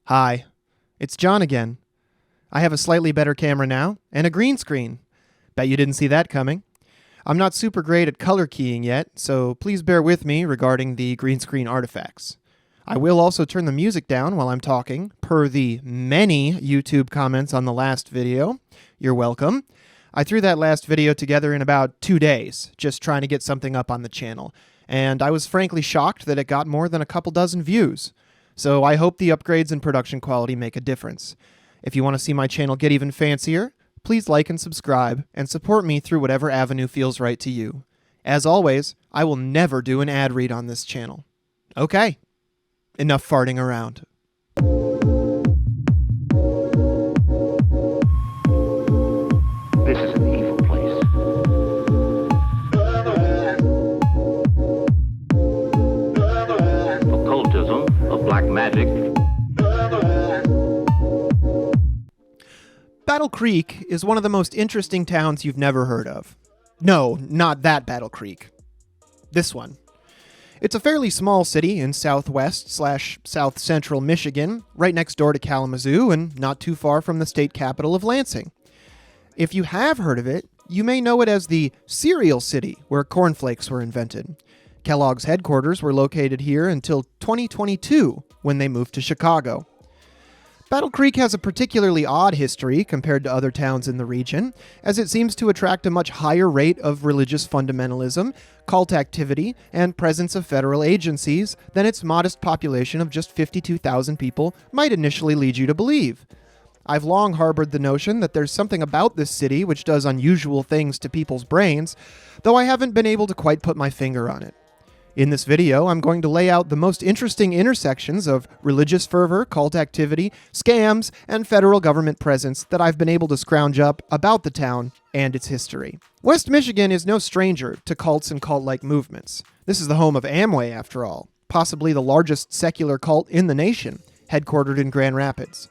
Hi, it's John again. I have a slightly better camera now, and a green screen. Bet you didn't see that coming. I'm not super great at color keying yet, so please bear with me regarding the green screen artifacts. I will also turn the music down while I'm talking, per the many YouTube comments on the last video. You're welcome. I threw that last video together in about 2 days, just trying to get something up on the channel, and I was frankly shocked that it got more than a couple dozen views. So I hope the upgrades in production quality make a difference. If you want to see my channel get even fancier, please like and subscribe and support me through whatever avenue feels right to you. As always, I will never do an ad read on this channel. Okay, enough farting around. This is an evil place. Occultism, of black magic. Battle Creek is one of the most interesting towns you've never heard of. No, not that Battle Creek. This one. It's a fairly small city in southwest/south central Michigan, right next door to Kalamazoo and not too far from the state capital of Lansing. If you have heard of it, you may know it as the cereal city where cornflakes were invented. Kellogg's headquarters were located here until 2022 when they moved to Chicago. Battle Creek has a particularly odd history compared to other towns in the region, as it seems to attract a much higher rate of religious fundamentalism, cult activity, and presence of federal agencies than its modest population of just 52,000 people might initially lead you to believe. I've long harbored the notion that there's something about this city which does unusual things to people's brains, though I haven't been able to quite put my finger on it. In this video, I'm going to lay out the most interesting intersections of religious fervor, cult activity, scams, and federal government presence that I've been able to scrounge up about the town and its history. West Michigan is no stranger to cults and cult-like movements. This is the home of Amway, after all, possibly the largest secular cult in the nation, headquartered in Grand Rapids.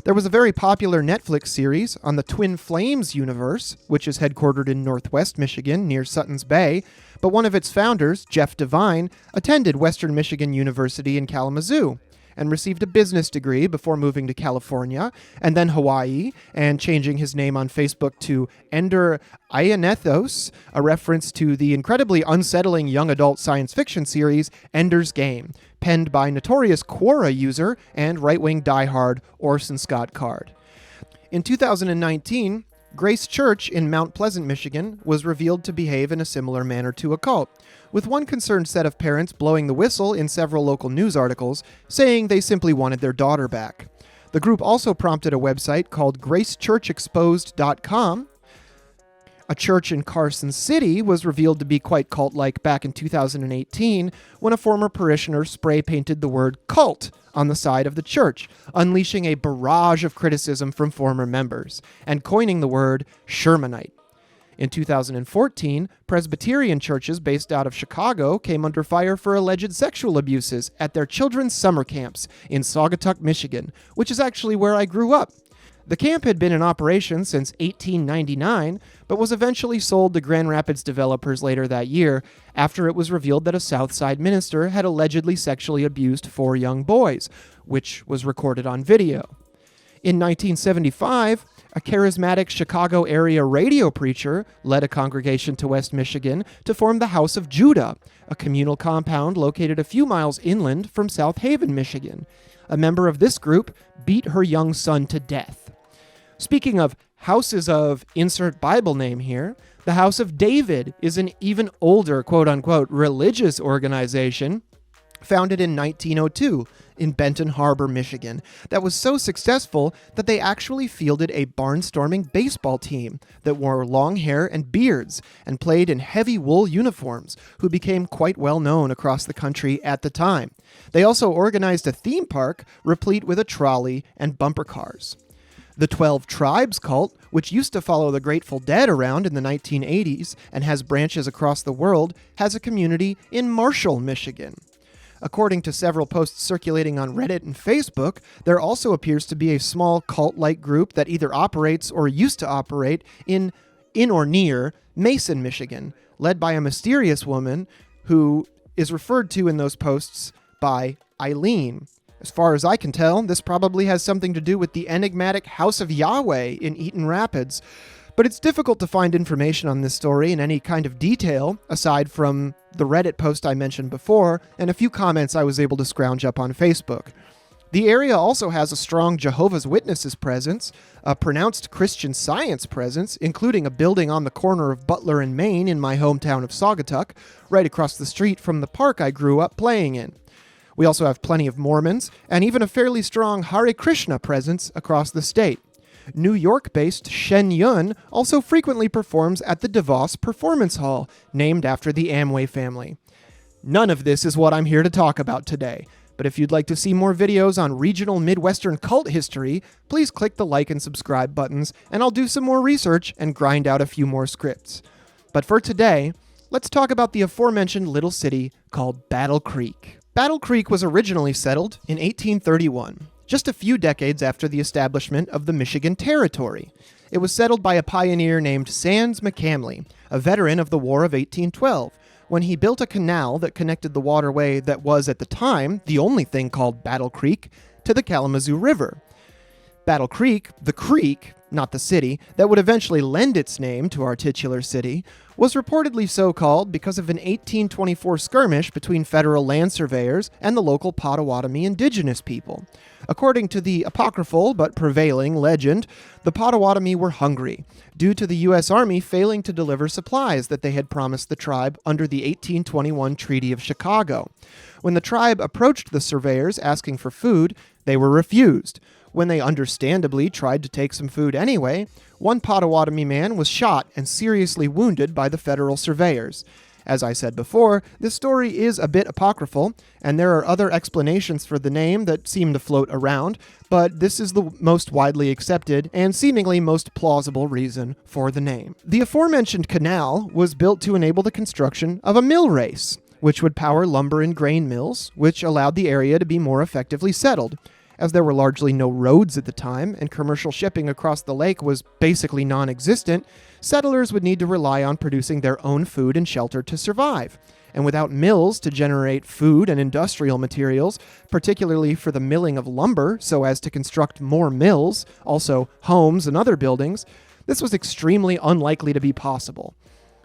There was a very popular Netflix series on the Twin Flames universe, which is headquartered in Northwest Michigan near Sutton's Bay, but one of its founders, Jeff Devine, attended Western Michigan University in Kalamazoo and received a business degree before moving to California and then Hawaii and changing his name on Facebook to Ender Ianethos, a reference to the incredibly unsettling young adult science fiction series Ender's Game, penned by notorious Quora user and right-wing diehard Orson Scott Card. In 2019, Grace Church in Mount Pleasant, Michigan, was revealed to behave in a similar manner to a cult, with one concerned set of parents blowing the whistle in several local news articles, saying they simply wanted their daughter back. The group also prompted a website called gracechurchexposed.com. A church in Carson City was revealed to be quite cult-like back in 2018 when a former parishioner spray-painted the word cult on the side of the church, unleashing a barrage of criticism from former members, and coining the word Shermanite. In 2014, Presbyterian churches based out of Chicago came under fire for alleged sexual abuses at their children's summer camps in Saugatuck, Michigan, which is actually where I grew up. The camp had been in operation since 1899, but was eventually sold to Grand Rapids developers later that year after it was revealed that a Southside minister had allegedly sexually abused 4 young boys, which was recorded on video. In 1975, a charismatic Chicago area radio preacher led a congregation to West Michigan to form the House of Judah, a communal compound located a few miles inland from South Haven, Michigan. A member of this group beat her young son to death. Speaking of houses of insert Bible name here, the House of David is an even older quote-unquote religious organization founded in 1902 in Benton Harbor, Michigan, that was so successful that they actually fielded a barnstorming baseball team that wore long hair and beards and played in heavy wool uniforms, who became quite well known across the country at the time. They also organized a theme park replete with a trolley and bumper cars. The 12 Tribes cult, which used to follow the Grateful Dead around in the 1980s and has branches across the world, has a community in Marshall, Michigan. According to several posts circulating on Reddit and Facebook, there also appears to be a small cult-like group that either operates or used to operate in or near Mason, Michigan, led by a mysterious woman who is referred to in those posts by Eileen. As far as I can tell, this probably has something to do with the enigmatic House of Yahweh in Eaton Rapids, but it's difficult to find information on this story in any kind of detail, aside from the Reddit post I mentioned before and a few comments I was able to scrounge up on Facebook. The area also has a strong Jehovah's Witnesses presence, a pronounced Christian Science presence, including a building on the corner of Butler and Main in my hometown of Saugatuck, right across the street from the park I grew up playing in. We also have plenty of Mormons, and even a fairly strong Hare Krishna presence across the state. New York-based Shen Yun also frequently performs at the DeVos Performance Hall, named after the Amway family. None of this is what I'm here to talk about today, but if you'd like to see more videos on regional Midwestern cult history, please click the like and subscribe buttons, and I'll do some more research and grind out a few more scripts. But for today, let's talk about the aforementioned little city called Battle Creek. Battle Creek was originally settled in 1831. Just a few decades after the establishment of the Michigan Territory. It was settled by a pioneer named Sands McCamley, a veteran of the War of 1812, when he built a canal that connected the waterway that was, at the time, the only thing called Battle Creek, to the Kalamazoo River. Battle Creek, the creek, not the city, that would eventually lend its name to our titular city, was reportedly so called because of an 1824 skirmish between federal land surveyors and the local Potawatomi indigenous people. According to the apocryphal but prevailing legend, the Potawatomi were hungry, due to the U.S. Army failing to deliver supplies that they had promised the tribe under the 1821 Treaty of Chicago. When the tribe approached the surveyors asking for food, they were refused. When they understandably tried to take some food anyway, one Potawatomi man was shot and seriously wounded by the federal surveyors. As I said before, this story is a bit apocryphal, and there are other explanations for the name that seem to float around, but this is the most widely accepted and seemingly most plausible reason for the name. The aforementioned canal was built to enable the construction of a mill race, which would power lumber and grain mills, which allowed the area to be more effectively settled. As there were largely no roads at the time, and commercial shipping across the lake was basically non-existent, settlers would need to rely on producing their own food and shelter to survive. And without mills to generate food and industrial materials, particularly for the milling of lumber so as to construct more mills, also homes and other buildings, this was extremely unlikely to be possible.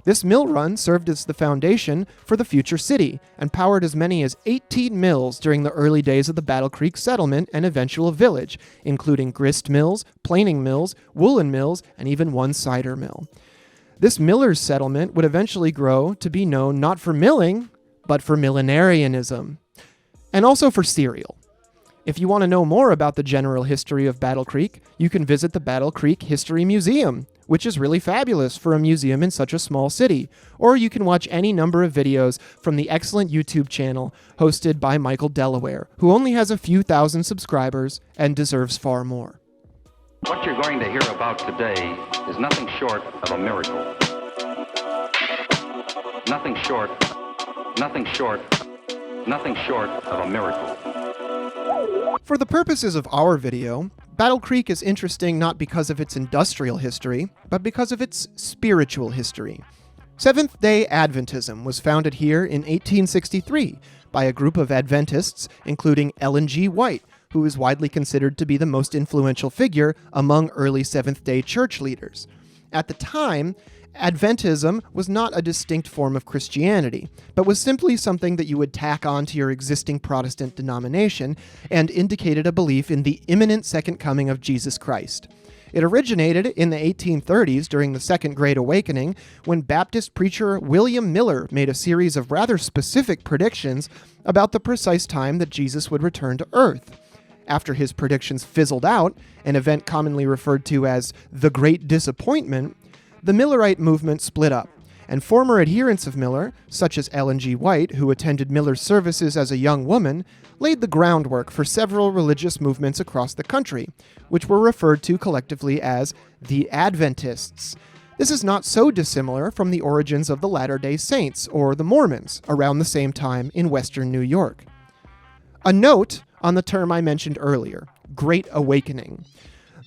This mill run served as the foundation for the future city and powered as many as 18 mills during the early days of the Battle Creek settlement and eventual village, including grist mills, planing mills, woolen mills, and even one cider mill. This miller's settlement would eventually grow to be known not for milling, but for millenarianism, and also for cereal. If you want to know more about the general history of Battle Creek, you can visit the Battle Creek History Museum, which is really fabulous for a museum in such a small city. Or you can watch any number of videos from the excellent YouTube channel hosted by Michael Delaware, who only has a few thousand subscribers and deserves far more. What you're going to hear about today is nothing short of a miracle. Nothing short of a miracle. For the purposes of our video, Battle Creek is interesting not because of its industrial history, but because of its spiritual history. Seventh Day Adventism was founded here in 1863 by a group of Adventists, including Ellen G. White, who is widely considered to be the most influential figure among early Seventh-day church leaders. At the time, Adventism was not a distinct form of Christianity, but was simply something that you would tack on to your existing Protestant denomination and indicated a belief in the imminent second coming of Jesus Christ. It originated in the 1830s during the Second Great Awakening, when Baptist preacher William Miller made a series of rather specific predictions about the precise time that Jesus would return to Earth. After his predictions fizzled out, an event commonly referred to as the Great Disappointment, the Millerite movement split up, and former adherents of Miller, such as Ellen G. White, who attended Miller's services as a young woman, laid the groundwork for several religious movements across the country, which were referred to collectively as the Adventists. This is not so dissimilar from the origins of the Latter-day Saints, or the Mormons, around the same time in western New York. A note on the term I mentioned earlier, Great Awakening.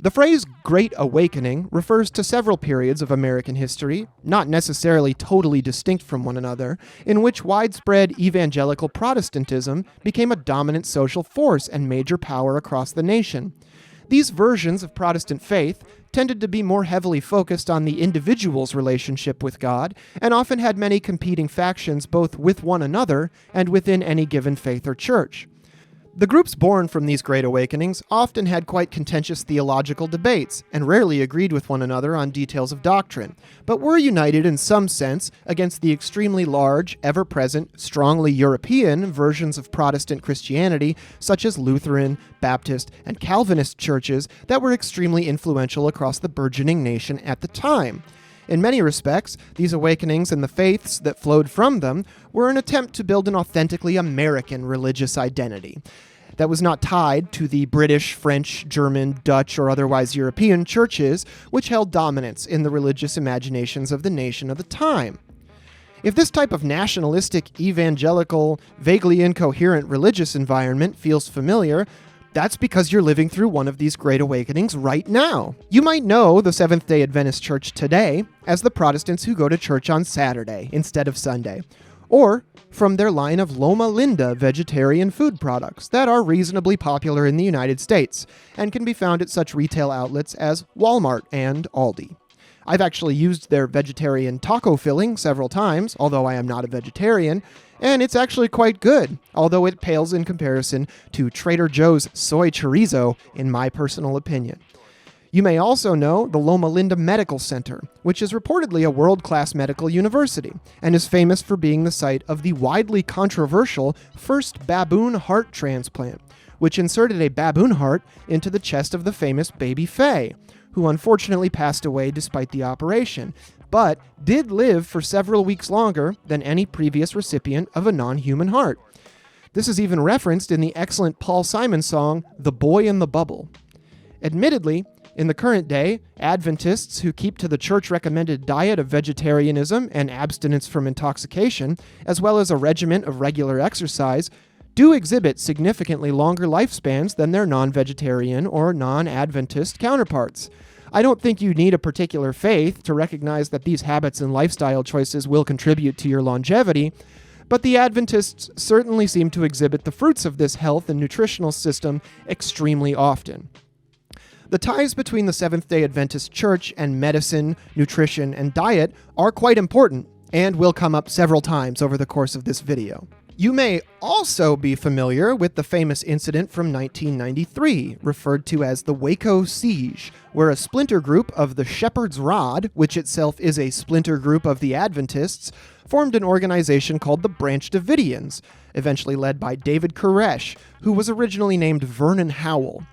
The phrase Great Awakening refers to several periods of American history, not necessarily totally distinct from one another, in which widespread evangelical Protestantism became a dominant social force and major power across the nation. These versions of Protestant faith tended to be more heavily focused on the individual's relationship with God, and often had many competing factions both with one another and within any given faith or church. The groups born from these Great Awakenings often had quite contentious theological debates, and rarely agreed with one another on details of doctrine, but were united in some sense against the extremely large, ever-present, strongly European versions of Protestant Christianity, such as Lutheran, Baptist, and Calvinist churches that were extremely influential across the burgeoning nation at the time. In many respects, these awakenings and the faiths that flowed from them were an attempt to build an authentically American religious identity that was not tied to the British, French, German, Dutch, or otherwise European churches which held dominance in the religious imaginations of the nation of the time. If this type of nationalistic, evangelical, vaguely incoherent religious environment feels familiar, that's because you're living through one of these Great Awakenings right now. You might know the Seventh Day Adventist Church today as the Protestants who go to church on Saturday instead of Sunday, or from their line of Loma Linda vegetarian food products that are reasonably popular in the United States and can be found at such retail outlets as Walmart and Aldi. I've actually used their vegetarian taco filling several times, although I am not a vegetarian, and it's actually quite good, although it pales in comparison to Trader Joe's soy chorizo, in my personal opinion. You may also know the Loma Linda Medical Center, which is reportedly a world-class medical university, and is famous for being the site of the widely controversial first baboon heart transplant, which inserted a baboon heart into the chest of the famous Baby Faye, who unfortunately passed away despite the operation, but did live for several weeks longer than any previous recipient of a non-human heart. This is even referenced in the excellent Paul Simon song, The Boy in the Bubble. Admittedly, in the current day, Adventists who keep to the church-recommended diet of vegetarianism and abstinence from intoxication, as well as a regimen of regular exercise, do exhibit significantly longer lifespans than their non-vegetarian or non-Adventist counterparts. I don't think you need a particular faith to recognize that these habits and lifestyle choices will contribute to your longevity, but the Adventists certainly seem to exhibit the fruits of this health and nutritional system extremely often. The ties between the Seventh Day Adventist Church and medicine, nutrition, and diet are quite important, and will come up several times over the course of this video. You may also be familiar with the famous incident from 1993, referred to as the Waco Siege, where a splinter group of the Shepherd's Rod, which itself is a splinter group of the Adventists, formed an organization called the Branch Davidians, eventually led by David Koresh, who was originally named Vernon Howell.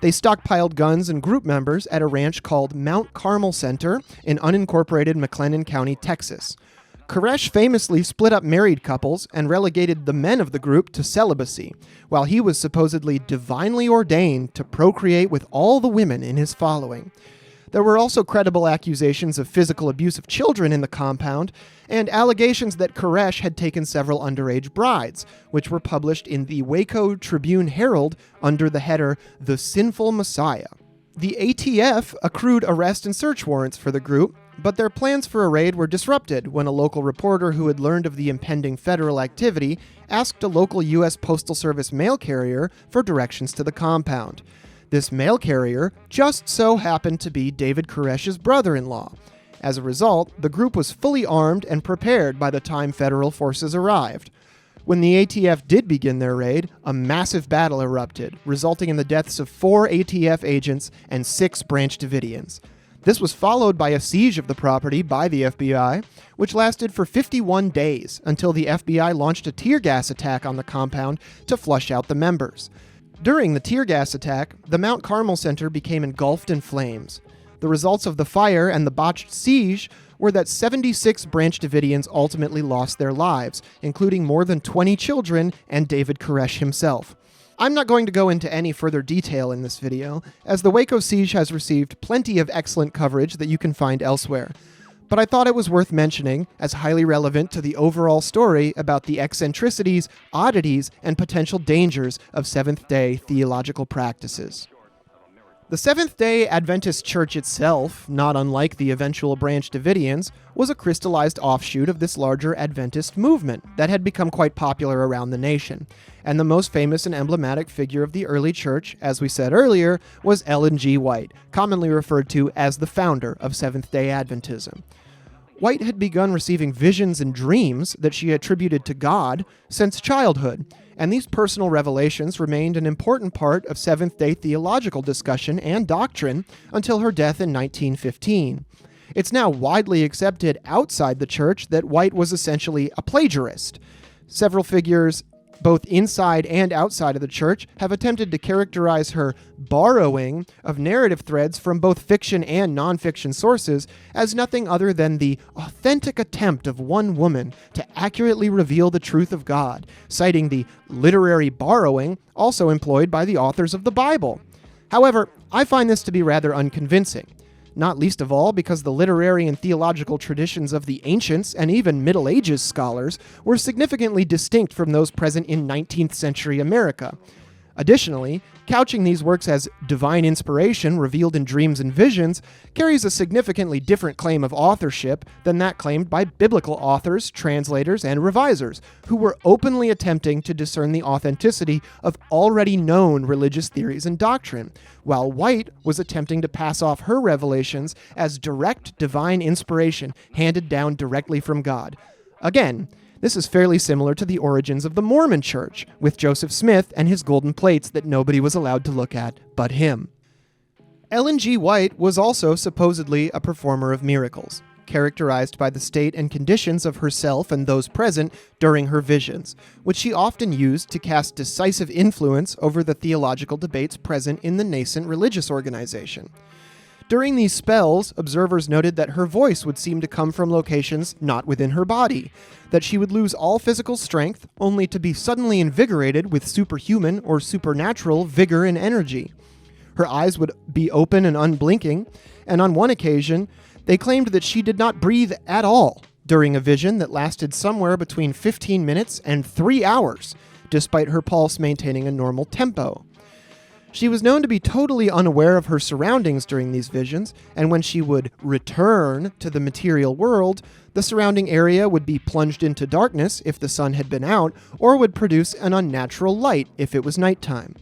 They stockpiled guns and group members at a ranch called Mount Carmel Center in unincorporated McLennan County, Texas. Koresh famously split up married couples and relegated the men of the group to celibacy, while he was supposedly divinely ordained to procreate with all the women in his following. There were also credible accusations of physical abuse of children in the compound, and allegations that Koresh had taken several underage brides, which were published in the Waco Tribune-Herald under the header, The Sinful Messiah. The ATF accrued arrest and search warrants for the group, but their plans for a raid were disrupted when a local reporter who had learned of the impending federal activity asked a local U.S. Postal Service mail carrier for directions to the compound. This mail carrier just so happened to be David Koresh's brother-in-law. As a result, the group was fully armed and prepared by the time federal forces arrived. When the ATF did begin their raid, a massive battle erupted, resulting in the deaths of 4 ATF agents and 6 Branch Davidians. This was followed by a siege of the property by the FBI, which lasted for 51 days until the FBI launched a tear gas attack on the compound to flush out the members. During the tear gas attack, the Mount Carmel Center became engulfed in flames. The results of the fire and the botched siege were that 76 Branch Davidians ultimately lost their lives, including more than 20 children and David Koresh himself. I'm not going to go into any further detail in this video, as the Waco siege has received plenty of excellent coverage that you can find elsewhere. But I thought it was worth mentioning as highly relevant to the overall story about the eccentricities, oddities, and potential dangers of Seventh-day theological practices. The Seventh Day Adventist Church itself, not unlike the eventual Branch Davidians, was a crystallized offshoot of this larger Adventist movement that had become quite popular around the nation. And the most famous and emblematic figure of the early church, as we said earlier, was Ellen G. White, commonly referred to as the founder of Seventh-day Adventism. White had begun receiving visions and dreams that she attributed to God since childhood, and these personal revelations remained an important part of Seventh-day theological discussion and doctrine until her death in 1915. It's now widely accepted outside the church that White was essentially a plagiarist. Several figures, both inside and outside of the church, have attempted to characterize her borrowing of narrative threads from both fiction and nonfiction sources as nothing other than the authentic attempt of one woman to accurately reveal the truth of God, citing the literary borrowing also employed by the authors of the Bible. However, I find this to be rather unconvincing. Not least of all because the literary and theological traditions of the ancients and even Middle Ages scholars were significantly distinct from those present in 19th century America. Additionally, couching these works as divine inspiration revealed in dreams and visions carries a significantly different claim of authorship than that claimed by biblical authors, translators, and revisers, who were openly attempting to discern the authenticity of already known religious theories and doctrine, while White was attempting to pass off her revelations as direct divine inspiration handed down directly from God. Again, this is fairly similar to the origins of the Mormon Church, with Joseph Smith and his golden plates that nobody was allowed to look at but him. Ellen G. White was also supposedly a performer of miracles, characterized by the state and conditions of herself and those present during her visions, which she often used to cast decisive influence over the theological debates present in the nascent religious organization. During these spells, observers noted that her voice would seem to come from locations not within her body, that she would lose all physical strength only to be suddenly invigorated with superhuman or supernatural vigor and energy. Her eyes would be open and unblinking, and on one occasion, they claimed that she did not breathe at all during a vision that lasted somewhere between 15 minutes and 3 hours, despite her pulse maintaining a normal tempo. She was known to be totally unaware of her surroundings during these visions, and when she would return to the material world, the surrounding area would be plunged into darkness if the sun had been out, or would produce an unnatural light if it was nighttime.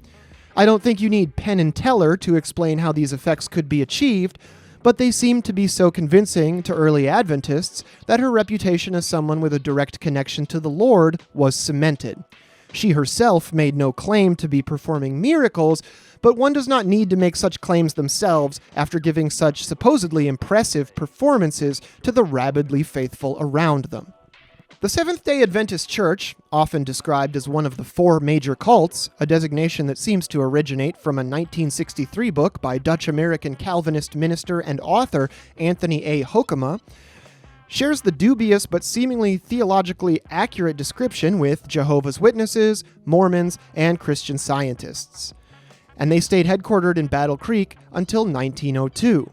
I don't think you need Penn and Teller to explain how these effects could be achieved, but they seemed to be so convincing to early Adventists that her reputation as someone with a direct connection to the Lord was cemented. She herself made no claim to be performing miracles, but one does not need to make such claims themselves after giving such supposedly impressive performances to the rabidly faithful around them. The Seventh-day Adventist Church, often described as one of the 4 major cults, a designation that seems to originate from a 1963 book by Dutch-American Calvinist minister and author Anthony A. Hoekema, shares the dubious but seemingly theologically accurate description with Jehovah's Witnesses, Mormons, and Christian Scientists. And they stayed headquartered in Battle Creek until 1902.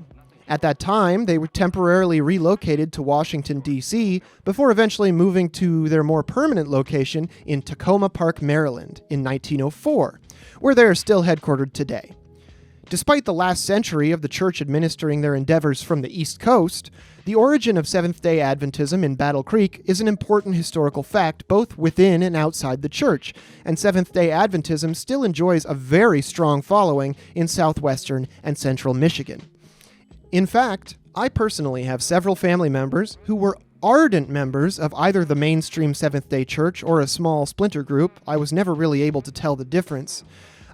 At that time, they were temporarily relocated to Washington, D.C., before eventually moving to their more permanent location in Tacoma Park, Maryland, in 1904, where they are still headquartered today. Despite the last century of the church administering their endeavors from the East Coast, the origin of Seventh-day Adventism in Battle Creek is an important historical fact both within and outside the church, and Seventh-day Adventism still enjoys a very strong following in southwestern and central Michigan. In fact, I personally have several family members who were ardent members of either the mainstream Seventh-day Church or a small splinter group. I was never really able to tell the difference.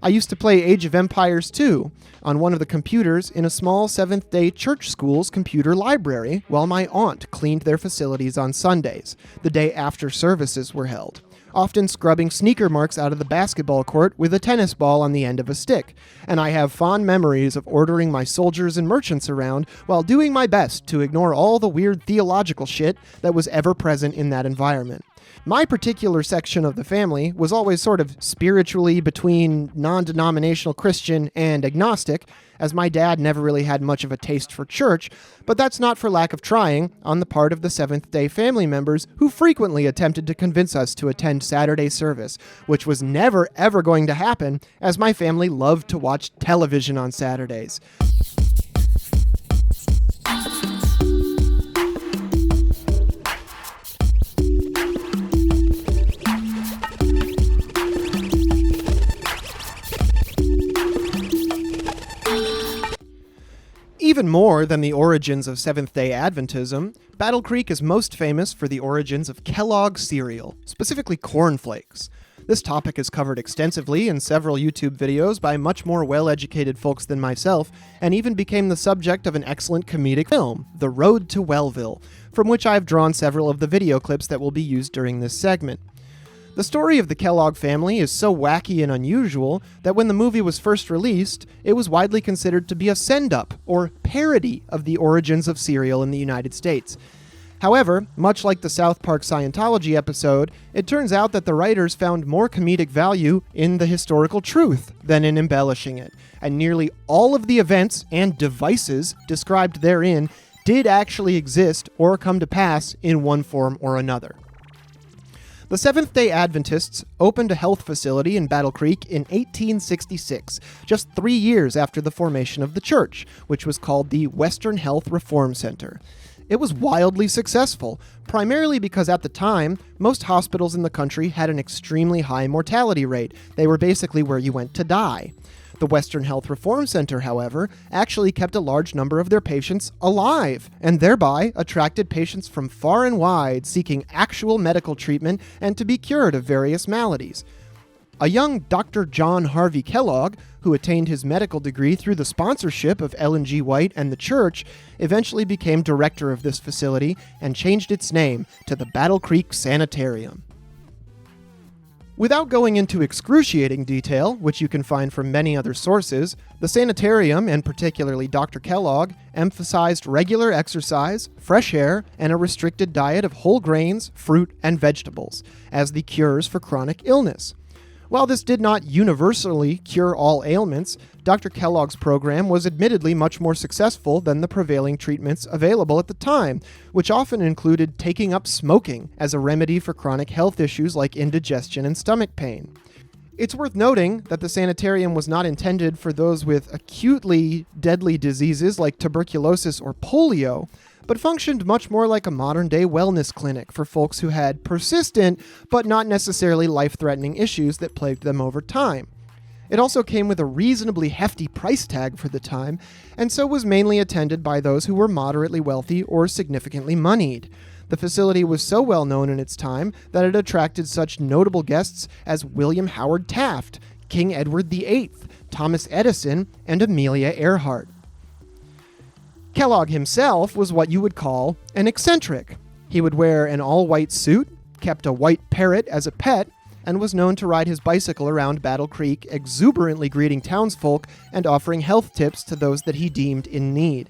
I used to play Age of Empires 2 on one of the computers in a small Seventh-day Church school's computer library while my aunt cleaned their facilities on Sundays, the day after services were held, often scrubbing sneaker marks out of the basketball court with a tennis ball on the end of a stick, and I have fond memories of ordering my soldiers and merchants around while doing my best to ignore all the weird theological shit that was ever present in that environment. My particular section of the family was always sort of spiritually between non-denominational Christian and agnostic, as my dad never really had much of a taste for church, but that's not for lack of trying on the part of the Seventh-day family members who frequently attempted to convince us to attend Saturday service, which was never ever going to happen, as my family loved to watch television on Saturdays. Even more than the origins of Seventh-day Adventism, Battle Creek is most famous for the origins of Kellogg cereal, specifically cornflakes. This topic is covered extensively in several YouTube videos by much more well-educated folks than myself, and even became the subject of an excellent comedic film, The Road to Wellville, from which I've drawn several of the video clips that will be used during this segment. The story of the Kellogg family is so wacky and unusual that when the movie was first released, it was widely considered to be a send-up, or parody, of the origins of cereal in the United States. However, much like the South Park Scientology episode, it turns out that the writers found more comedic value in the historical truth than in embellishing it, and nearly all of the events and devices described therein did actually exist or come to pass in one form or another. The Seventh-day Adventists opened a health facility in Battle Creek in 1866, just 3 years after the formation of the church, which was called the Western Health Reform Center. It was wildly successful, primarily because at the time, most hospitals in the country had an extremely high mortality rate. They were basically where you went to die. The Western Health Reform Center, however, actually kept a large number of their patients alive, and thereby attracted patients from far and wide seeking actual medical treatment and to be cured of various maladies. A young Dr. John Harvey Kellogg, who attained his medical degree through the sponsorship of Ellen G. White and the church, eventually became director of this facility and changed its name to the Battle Creek Sanitarium. Without going into excruciating detail, which you can find from many other sources, the sanitarium, and particularly Dr. Kellogg, emphasized regular exercise, fresh air, and a restricted diet of whole grains, fruit, and vegetables as the cures for chronic illness. While this did not universally cure all ailments, Dr. Kellogg's program was admittedly much more successful than the prevailing treatments available at the time, which often included taking up smoking as a remedy for chronic health issues like indigestion and stomach pain. It's worth noting that the sanitarium was not intended for those with acutely deadly diseases like tuberculosis or polio, but functioned much more like a modern-day wellness clinic for folks who had persistent, but not necessarily life-threatening issues that plagued them over time. It also came with a reasonably hefty price tag for the time, and so was mainly attended by those who were moderately wealthy or significantly moneyed. The facility was so well known in its time that it attracted such notable guests as William Howard Taft, King Edward VIII, Thomas Edison, and Amelia Earhart. Kellogg himself was what you would call an eccentric. He would wear an all-white suit, kept a white parrot as a pet, and was known to ride his bicycle around Battle Creek, exuberantly greeting townsfolk and offering health tips to those that he deemed in need.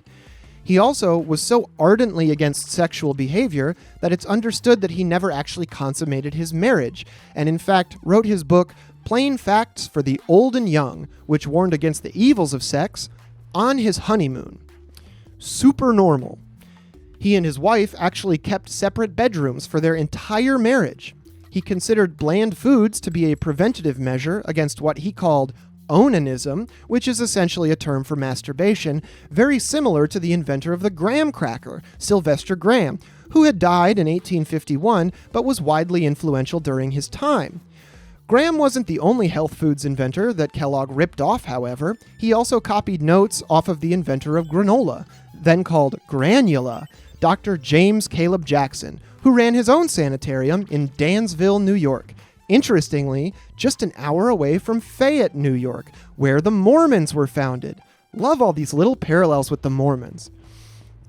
He also was so ardently against sexual behavior that it's understood that he never actually consummated his marriage, and in fact wrote his book Plain Facts for the Old and Young, which warned against the evils of sex, on his honeymoon. Super normal. He and his wife actually kept separate bedrooms for their entire marriage. He considered bland foods to be a preventative measure against what he called onanism, which is essentially a term for masturbation, very similar to the inventor of the graham cracker, Sylvester Graham, who had died in 1851 but was widely influential during his time. Graham wasn't the only health foods inventor that Kellogg ripped off, however. He also copied notes off of the inventor of granola, then called granula, Dr. James Caleb Jackson, who ran his own sanitarium in Dansville, New York. Interestingly, just an hour away from Fayette, New York, where the Mormons were founded. Love all these little parallels with the Mormons.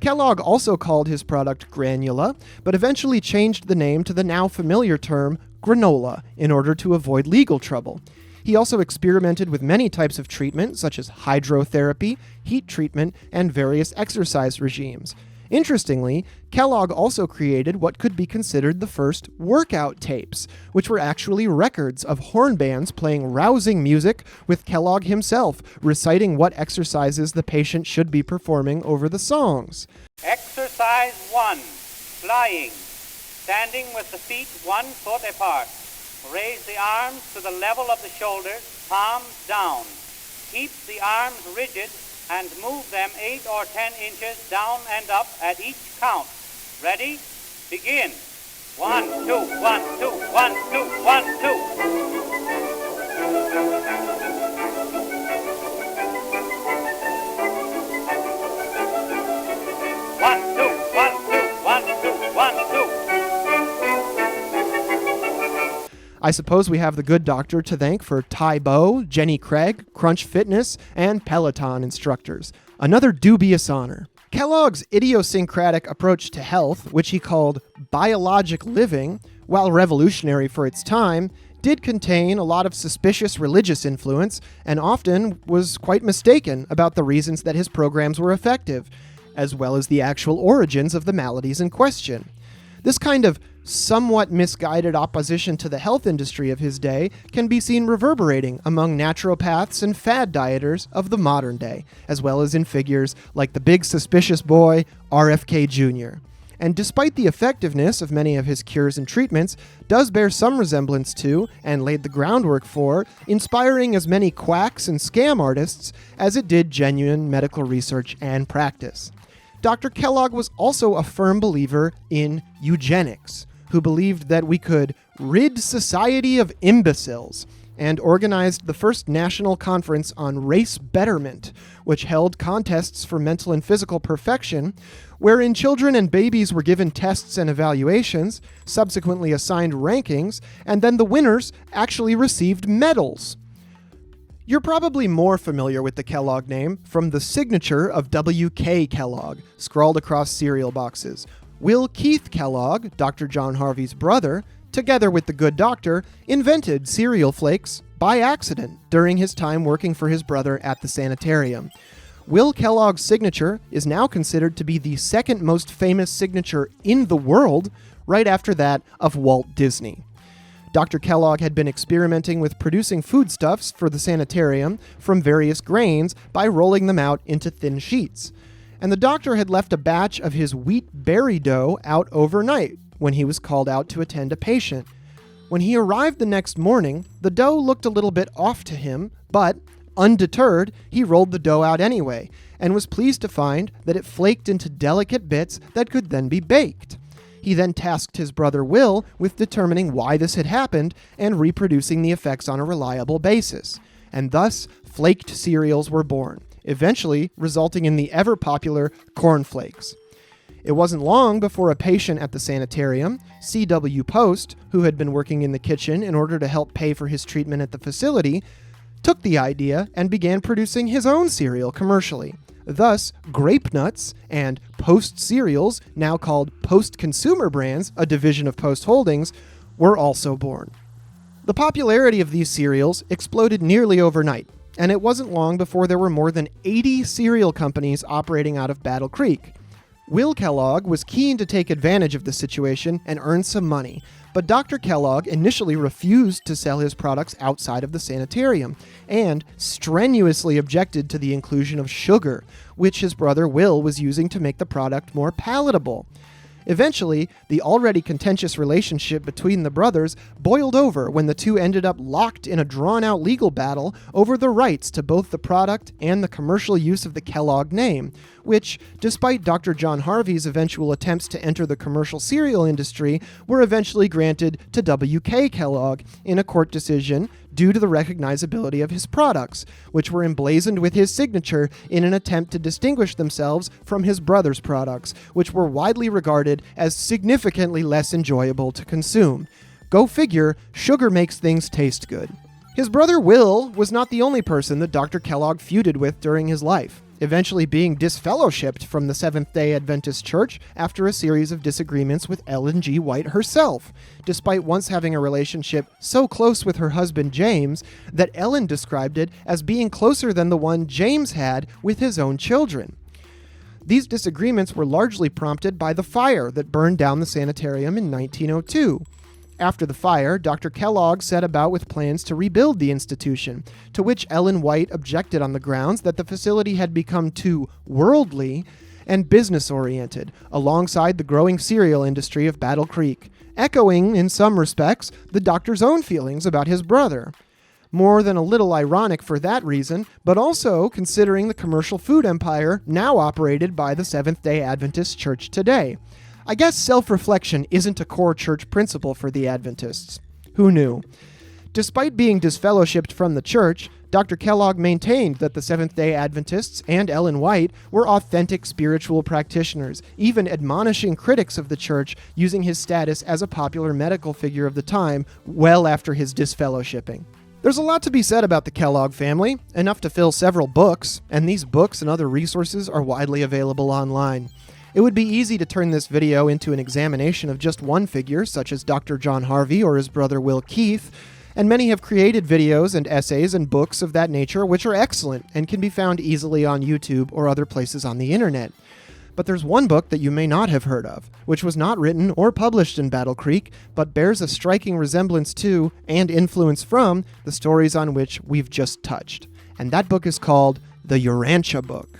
Kellogg also called his product granula, but eventually changed the name to the now familiar term granola in order to avoid legal trouble. He also experimented with many types of treatment, such as hydrotherapy, heat treatment, and various exercise regimes. Interestingly, Kellogg also created what could be considered the first workout tapes, which were actually records of horn bands playing rousing music with Kellogg himself reciting what exercises the patient should be performing over the songs. Exercise 1, flying, standing with the feet 1 foot apart. Raise the arms to the level of the shoulders, palms down. Keep the arms rigid and move them 8 or 10 inches down and up at each count. Ready? Begin. 1, 2, 1, 2, 1, 2, 1, 2. I suppose we have the good doctor to thank for Ty Bo, Jenny Craig, Crunch Fitness, and Peloton instructors. Another dubious honor. Kellogg's idiosyncratic approach to health, which he called biologic living, while revolutionary for its time, did contain a lot of suspicious religious influence and often was quite mistaken about the reasons that his programs were effective, as well as the actual origins of the maladies in question. This kind of somewhat misguided opposition to the health industry of his day can be seen reverberating among naturopaths and fad dieters of the modern day, as well as in figures like the big suspicious boy, RFK Jr. And despite the effectiveness of many of his cures and treatments, does bear some resemblance to, and laid the groundwork for, inspiring as many quacks and scam artists as it did genuine medical research and practice. Dr. Kellogg was also a firm believer in eugenics, who believed that we could rid society of imbeciles, and organized the first national conference on race betterment, which held contests for mental and physical perfection, wherein children and babies were given tests and evaluations, subsequently assigned rankings, and then the winners actually received medals. You're probably more familiar with the Kellogg name from the signature of W.K. Kellogg, scrawled across cereal boxes. Will Keith Kellogg, Dr. John Harvey's brother, together with the good doctor, invented cereal flakes by accident during his time working for his brother at the sanitarium. Will Kellogg's signature is now considered to be the second most famous signature in the world, right after that of Walt Disney. Dr. Kellogg had been experimenting with producing foodstuffs for the sanitarium from various grains by rolling them out into thin sheets. And the doctor had left a batch of his wheat berry dough out overnight when he was called out to attend a patient. When he arrived the next morning, the dough looked a little bit off to him, but, undeterred, he rolled the dough out anyway, and was pleased to find that it flaked into delicate bits that could then be baked. He then tasked his brother Will with determining why this had happened and reproducing the effects on a reliable basis. And thus, flaked cereals were born, eventually resulting in the ever-popular cornflakes. It wasn't long before a patient at the sanitarium, C.W. Post, who had been working in the kitchen in order to help pay for his treatment at the facility, took the idea and began producing his own cereal commercially. Thus, Grape Nuts and Post cereals, now called Post Consumer Brands, a division of Post Holdings, were also born. The popularity of these cereals exploded nearly overnight, and it wasn't long before there were more than 80 cereal companies operating out of Battle Creek. Will Kellogg was keen to take advantage of the situation and earn some money, but Dr. Kellogg initially refused to sell his products outside of the sanitarium and strenuously objected to the inclusion of sugar, which his brother Will was using to make the product more palatable. Eventually, the already contentious relationship between the brothers boiled over when the two ended up locked in a drawn-out legal battle over the rights to both the product and the commercial use of the Kellogg name, which, despite Dr. John Harvey's eventual attempts to enter the commercial cereal industry, were eventually granted to W.K. Kellogg in a court decision due to the recognizability of his products, which were emblazoned with his signature in an attempt to distinguish themselves from his brother's products, which were widely regarded as significantly less enjoyable to consume. Go figure, sugar makes things taste good. His brother Will was not the only person that Dr. Kellogg feuded with during his life, eventually being disfellowshipped from the Seventh Day Adventist Church after a series of disagreements with Ellen G. White herself, despite once having a relationship so close with her husband James that Ellen described it as being closer than the one James had with his own children. These disagreements were largely prompted by the fire that burned down the sanitarium in 1902. After the fire, Dr. Kellogg set about with plans to rebuild the institution, to which Ellen White objected on the grounds that the facility had become too worldly and business-oriented, alongside the growing cereal industry of Battle Creek, echoing, in some respects, the doctor's own feelings about his brother. More than a little ironic for that reason, but also considering the commercial food empire now operated by the Seventh Day Adventist Church today. I guess self-reflection isn't a core church principle for the Adventists. Who knew? Despite being disfellowshipped from the church, Dr. Kellogg maintained that the Seventh-day Adventists and Ellen White were authentic spiritual practitioners, even admonishing critics of the church using his status as a popular medical figure of the time well after his disfellowshipping. There's a lot to be said about the Kellogg family, enough to fill several books, and these books and other resources are widely available online. It would be easy to turn this video into an examination of just one figure, such as Dr. John Harvey or his brother Will Keith, and many have created videos and essays and books of that nature which are excellent and can be found easily on YouTube or other places on the internet. But there's one book that you may not have heard of, which was not written or published in Battle Creek, but bears a striking resemblance to and influence from the stories on which we've just touched. And that book is called the Urantia Book.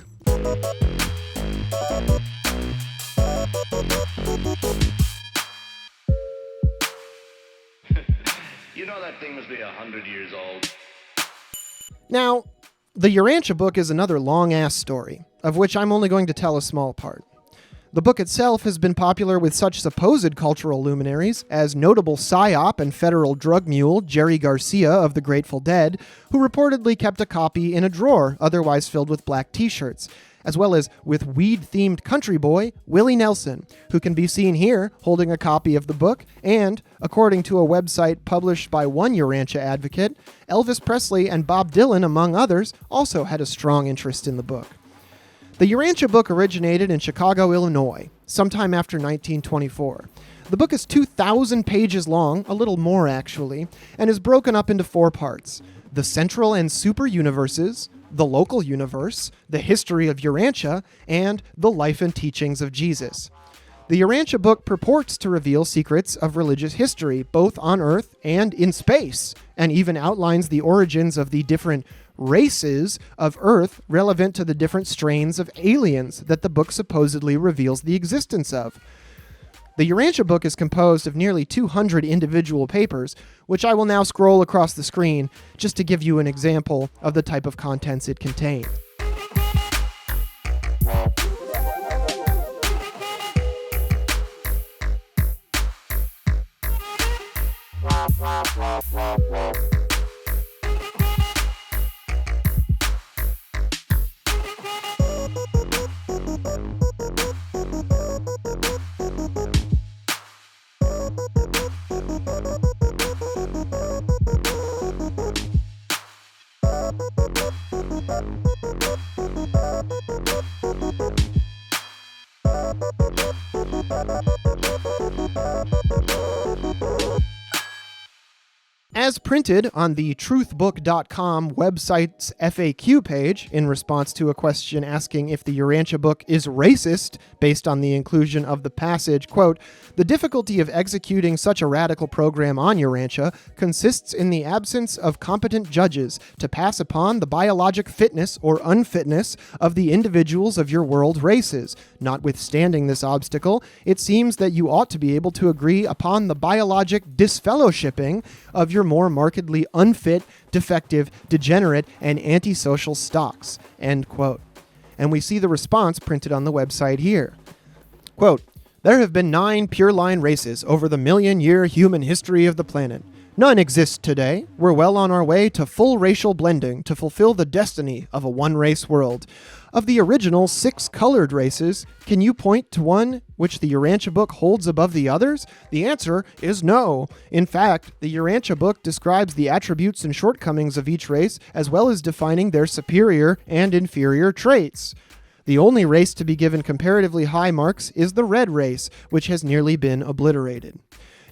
You know that thing must be 100 years old. Now, the Urantia Book is another long-ass story, of which I'm only going to tell a small part. The book itself has been popular with such supposed cultural luminaries as notable psyop and federal drug mule Jerry Garcia of the Grateful Dead, who reportedly kept a copy in a drawer otherwise filled with black t-shirts, as well as with weed-themed country boy Willie Nelson, who can be seen here holding a copy of the book, and, according to a website published by one Urantia advocate, Elvis Presley and Bob Dylan, among others, also had a strong interest in the book. The Urantia Book originated in Chicago, Illinois, sometime after 1924. The book is 2,000 pages long, a little more actually, and is broken up into 4 parts: the central and super universes, the local universe, the history of Urantia, and the life and teachings of Jesus. The Urantia Book purports to reveal secrets of religious history, both on Earth and in space, and even outlines the origins of the different races of Earth relevant to the different strains of aliens that the book supposedly reveals the existence of. The Urantia Book is composed of nearly 200 individual papers, which I will now scroll across the screen just to give you an example of the type of contents it contains. As printed on the truthbook.com website's FAQ page in response to a question asking if the Urantia Book is racist based on the inclusion of the passage, quote, "The difficulty of executing such a radical program on Urantia consists in the absence of competent judges to pass upon the biologic fitness or unfitness of the individuals of your world races. Notwithstanding this obstacle, it seems that you ought to be able to agree upon the biologic disfellowshipping of your more markedly unfit, defective, degenerate, and antisocial stocks," end quote. And we see the response printed on the website here. Quote, "There have been 9 pure-line races over the million-year human history of the planet. None exist today. We're well on our way to full racial blending to fulfill the destiny of a one-race world. Of the original 6 colored races, can you point to one which the Urantia Book holds above the others? The answer is no. In fact, the Urantia Book describes the attributes and shortcomings of each race as well as defining their superior and inferior traits. The only race to be given comparatively high marks is the red race, which has nearly been obliterated.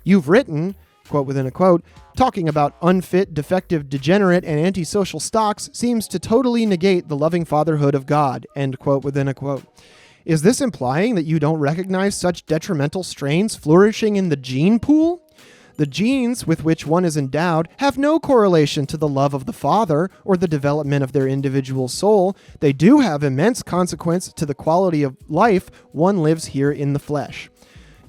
You've written," quote within a quote, "talking about unfit, defective, degenerate, and antisocial stocks seems to totally negate the loving fatherhood of God," end quote within a quote. Is this implying that you don't recognize such detrimental strains flourishing in the gene pool? The genes with which one is endowed have no correlation to the love of the Father or the development of their individual soul. They do have immense consequence to the quality of life one lives here in the flesh.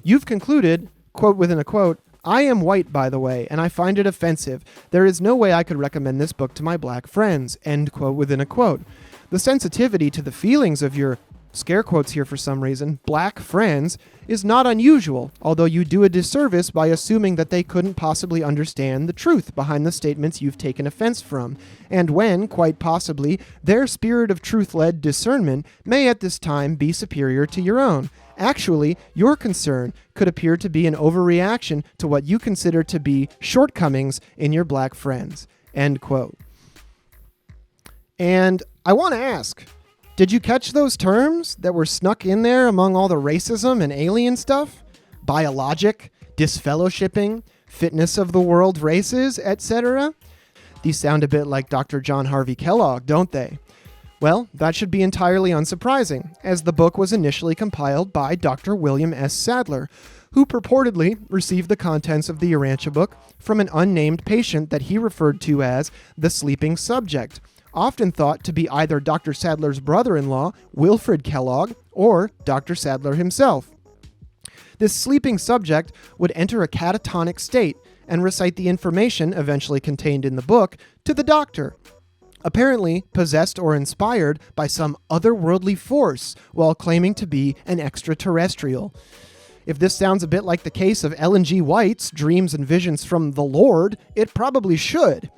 You've concluded, quote within a quote, I am white, by the way, and I find it offensive. There is no way I could recommend this book to my black friends, end quote within a quote. The sensitivity to the feelings of your, scare quotes here for some reason, black friends is not unusual, although you do a disservice by assuming that they couldn't possibly understand the truth behind the statements you've taken offense from, and when, quite possibly, their spirit of truth-led discernment may at this time be superior to your own. Actually, your concern could appear to be an overreaction to what you consider to be shortcomings in your black friends, end quote. And I want to ask, did you catch those terms that were snuck in there among all the racism and alien stuff? Biologic, disfellowshipping, fitness of the world races, etc.? These sound a bit like Dr. John Harvey Kellogg, don't they? Well, that should be entirely unsurprising, as the book was initially compiled by Dr. William S. Sadler, who purportedly received the contents of the Urantia Book from an unnamed patient that he referred to as the sleeping subject, often thought to be either Dr. Sadler's brother-in-law, Wilfred Kellogg, or Dr. Sadler himself. This sleeping subject would enter a catatonic state and recite the information eventually contained in the book to the doctor, apparently possessed or inspired by some otherworldly force while claiming to be an extraterrestrial. If this sounds a bit like the case of Ellen G. White's Dreams and Visions from the Lord, it probably should.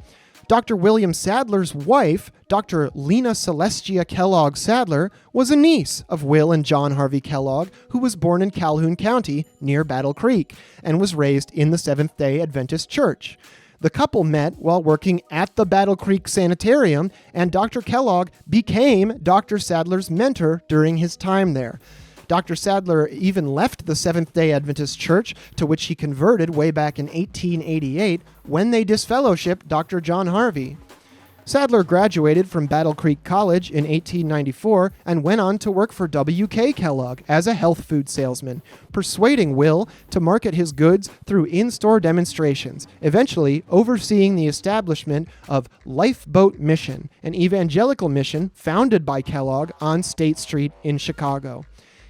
Dr. William Sadler's wife, Dr. Lena Celestia Kellogg Sadler, was a niece of Will and John Harvey Kellogg, who was born in Calhoun County near Battle Creek and was raised in the Seventh Day Adventist Church. The couple met while working at the Battle Creek Sanitarium, and Dr. Kellogg became Dr. Sadler's mentor during his time there. Dr. Sadler even left the Seventh Day Adventist Church, to which he converted way back in 1888, when they disfellowshipped Dr. John Harvey. Sadler graduated from Battle Creek College in 1894 and went on to work for W.K. Kellogg as a health food salesman, persuading Will to market his goods through in-store demonstrations, eventually overseeing the establishment of Lifeboat Mission, an evangelical mission founded by Kellogg on State Street in Chicago.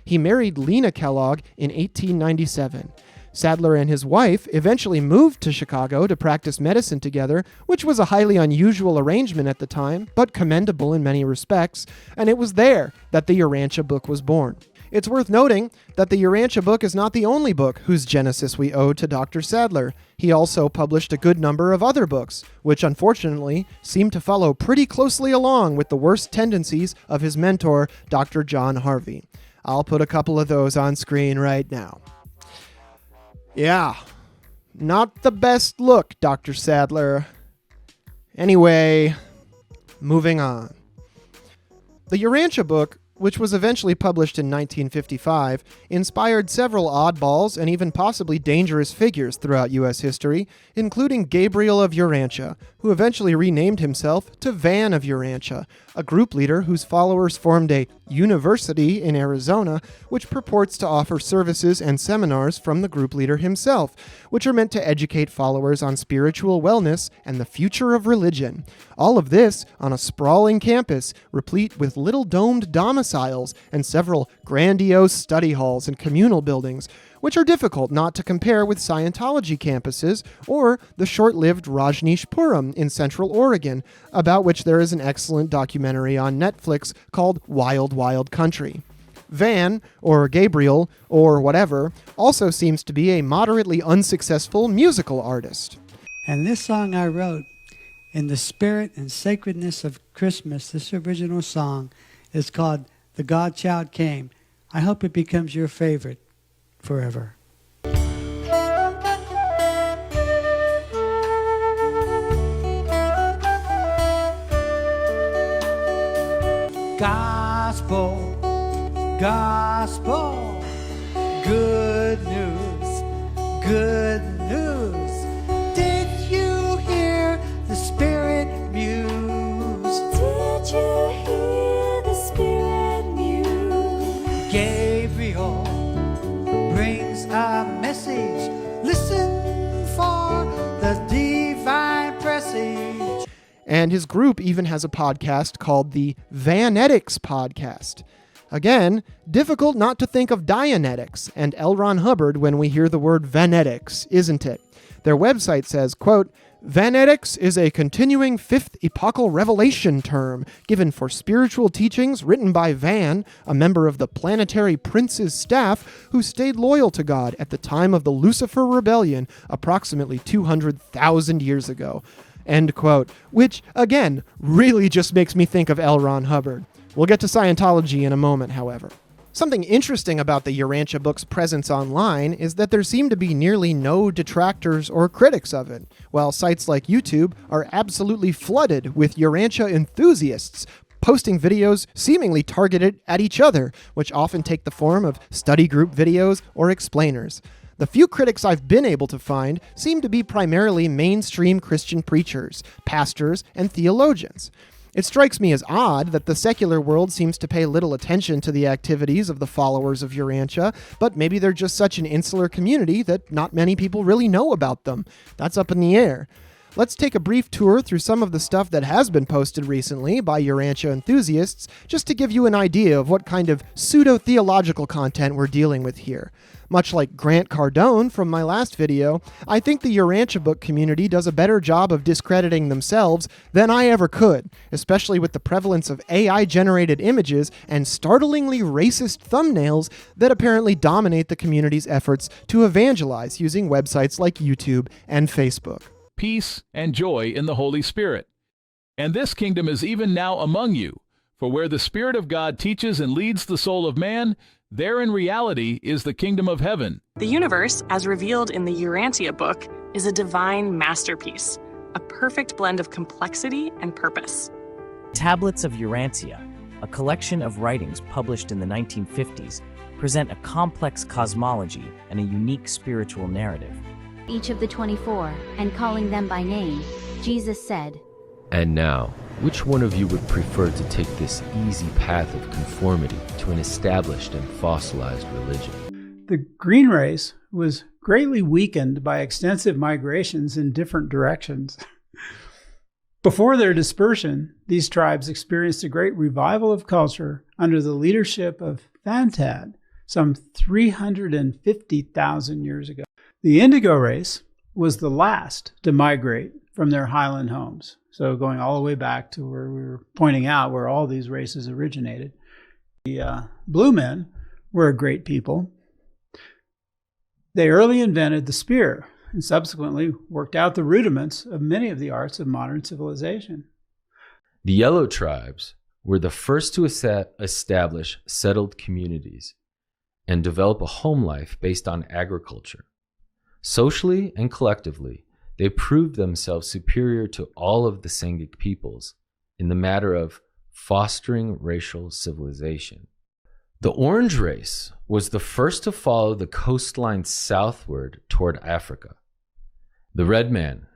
He married Lena Kellogg in 1897. Sadler and his wife eventually moved to Chicago to practice medicine together, which was a highly unusual arrangement at the time, but commendable in many respects, and it was there that the Urantia Book was born. It's worth noting that the Urantia Book is not the only book whose genesis we owe to Dr. Sadler. He also published a good number of other books, which unfortunately seem to follow pretty closely along with the worst tendencies of his mentor, Dr. John Harvey. I'll put a couple of those on screen right now. Yeah, not the best look, Dr. Sadler. Anyway, moving on. The Urantia Book, which was eventually published in 1955, inspired several oddballs and even possibly dangerous figures throughout U.S. history, including Gabriel of Urantia, who eventually renamed himself to Van of Urantia, a group leader whose followers formed a university in Arizona, which purports to offer services and seminars from the group leader himself, which are meant to educate followers on spiritual wellness and the future of religion. All of this on a sprawling campus, replete with little domed domiciles and several grandiose study halls and communal buildings, which are difficult not to compare with Scientology campuses or the short-lived Rajneeshpuram in Central Oregon, about which there is an excellent documentary on Netflix called Wild Wild Country. Van, or Gabriel, or whatever, also seems to be a moderately unsuccessful musical artist. And this song I wrote in the spirit and sacredness of Christmas. This original song is called The Godchild Came. I hope it becomes your favorite forever. Gospel, gospel, good news, good news. Did you hear the Spirit muse? Did you hear the Spirit muse? Gabriel brings a message. Listen for the divine presage. And his group even has a podcast called the Vanetics Podcast. Again, difficult not to think of Dianetics and L. Ron Hubbard when we hear the word Vanetics, isn't it? Their website says, quote, Vanetics is a continuing fifth epochal revelation term given for spiritual teachings written by Van, a member of the Planetary Prince's staff who stayed loyal to God at the time of the Lucifer Rebellion approximately 200,000 years ago. End quote. Which, again, really just makes me think of L. Ron Hubbard. We'll get to Scientology in a moment, however. Something interesting about the Urantia Book's presence online is that there seem to be nearly no detractors or critics of it, while sites like YouTube are absolutely flooded with Urantia enthusiasts posting videos seemingly targeted at each other, which often take the form of study group videos or explainers. The few critics I've been able to find seem to be primarily mainstream Christian preachers, pastors, and theologians. It strikes me as odd that the secular world seems to pay little attention to the activities of the followers of Urantia, but maybe they're just such an insular community that not many people really know about them. That's up in the air. Let's take a brief tour through some of the stuff that has been posted recently by Urantia enthusiasts, just to give you an idea of what kind of pseudo-theological content we're dealing with here. Much like Grant Cardone from my last video, I think the Urantia Book community does a better job of discrediting themselves than I ever could, especially with the prevalence of AI-generated images and startlingly racist thumbnails that apparently dominate the community's efforts to evangelize using websites like YouTube and Facebook. Peace and joy in the Holy Spirit. And this kingdom is even now among you, for where the Spirit of God teaches and leads the soul of man, there in reality is the kingdom of heaven. The universe, as revealed in the Urantia Book, is a divine masterpiece, a perfect blend of complexity and purpose. Tablets of Urantia, a collection of writings published in the 1950s, present a complex cosmology and a unique spiritual narrative. Each of the 24, and calling them by name, Jesus said, And now, which one of you would prefer to take this easy path of conformity to an established and fossilized religion? The green race was greatly weakened by extensive migrations in different directions. Before their dispersion, these tribes experienced a great revival of culture under the leadership of Fantad some 350,000 years ago. The indigo race was the last to migrate from their highland homes. So going all the way back to where we were pointing out where all these races originated. The blue men were a great people. They early invented the spear and subsequently worked out the rudiments of many of the arts of modern civilization. The yellow tribes were the first to establish settled communities and develop a home life based on agriculture. Socially and collectively, they proved themselves superior to all of the Sangik peoples in the matter of fostering racial civilization. The orange race was the first to follow the coastline southward toward Africa. The red man.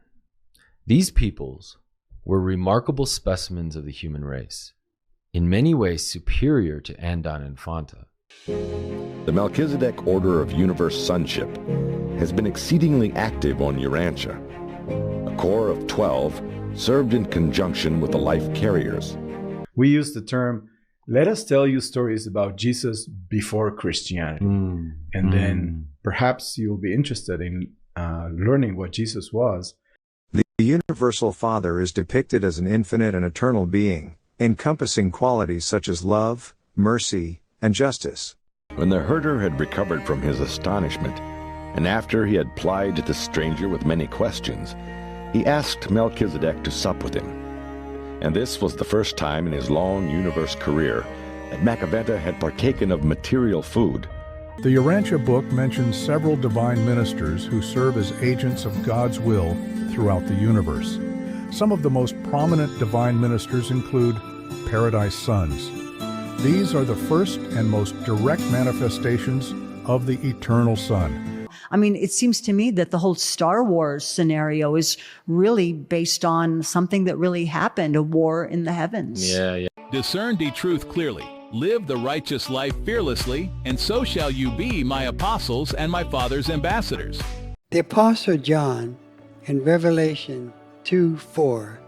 These peoples were remarkable specimens of the human race, in many ways superior to Andan and Fanta. The Melchizedek Order of Universe Sonship has been exceedingly active on Urantia. A corps of 12 served in conjunction with the life carriers. We use the term, let us tell you stories about Jesus before Christianity. And then perhaps you'll be interested in learning what Jesus was. The Universal Father is depicted as an infinite and eternal being, encompassing qualities such as love, mercy, and justice. When the herder had recovered from his astonishment, and after he had plied the stranger with many questions, he asked Melchizedek to sup with him. And this was the first time in his long universe career that Macaventa had partaken of material food. The Urantia Book mentions several divine ministers who serve as agents of God's will throughout the universe. Some of the most prominent divine ministers include Paradise Sons. These are the first and most direct manifestations of the eternal Son. I mean, it seems to me that the whole Star Wars scenario is really based on something that really happened, a war in the heavens. Yeah. Discern the truth clearly. Live the righteous life fearlessly, and so shall you be my apostles and my Father's ambassadors. The Apostle John in Revelation 2:4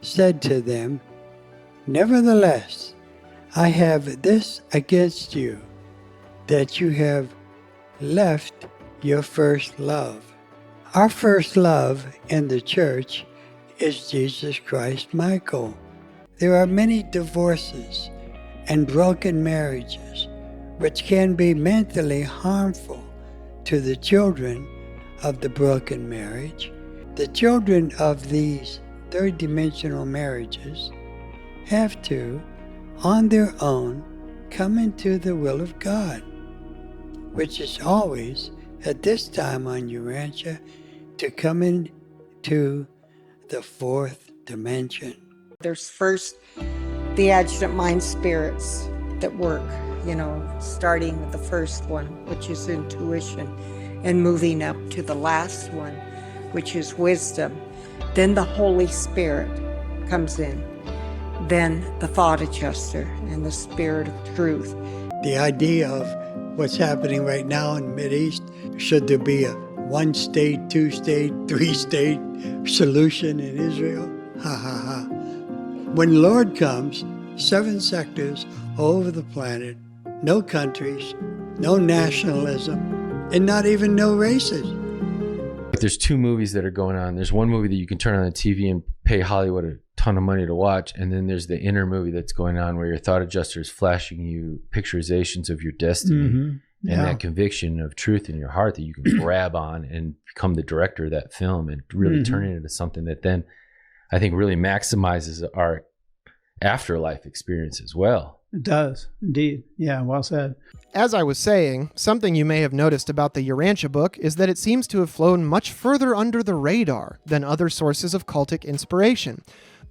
said to them, "Nevertheless, I have this against you, that you have left your first love." Our first love in the church is Jesus Christ, Michael. There are many divorces and broken marriages, which can be mentally harmful to the children of the broken marriage. The children of these third-dimensional marriages have to, on their own, come into the will of God, which is always, at this time on Urantia, to come into the fourth dimension. There's first the adjunct mind spirits that work, starting with the first one, which is intuition, and moving up to the last one, which is wisdom. Then the Holy Spirit comes in. Then the thought adjuster and the spirit of truth. The idea of what's happening right now in the Mideast, should there be a one-state, two-state, three-state solution in Israel? Ha ha ha. When the Lord comes, 7 sectors all over the planet, no countries, no nationalism, and not even no races. There's 2 movies that are going on. There's one movie that you can turn on the TV and pay Hollywood a ton of money to watch, and then there's the inner movie that's going on where your thought adjuster is flashing you picturizations of your destiny. Mm-hmm. And that conviction of truth in your heart that you can grab on and become the director of that film and really turn it into something that then I think really maximizes our afterlife experience as well. It does, indeed. Yeah, well said. As I was saying, something you may have noticed about the Urantia book is that it seems to have flown much further under the radar than other sources of cultic inspiration.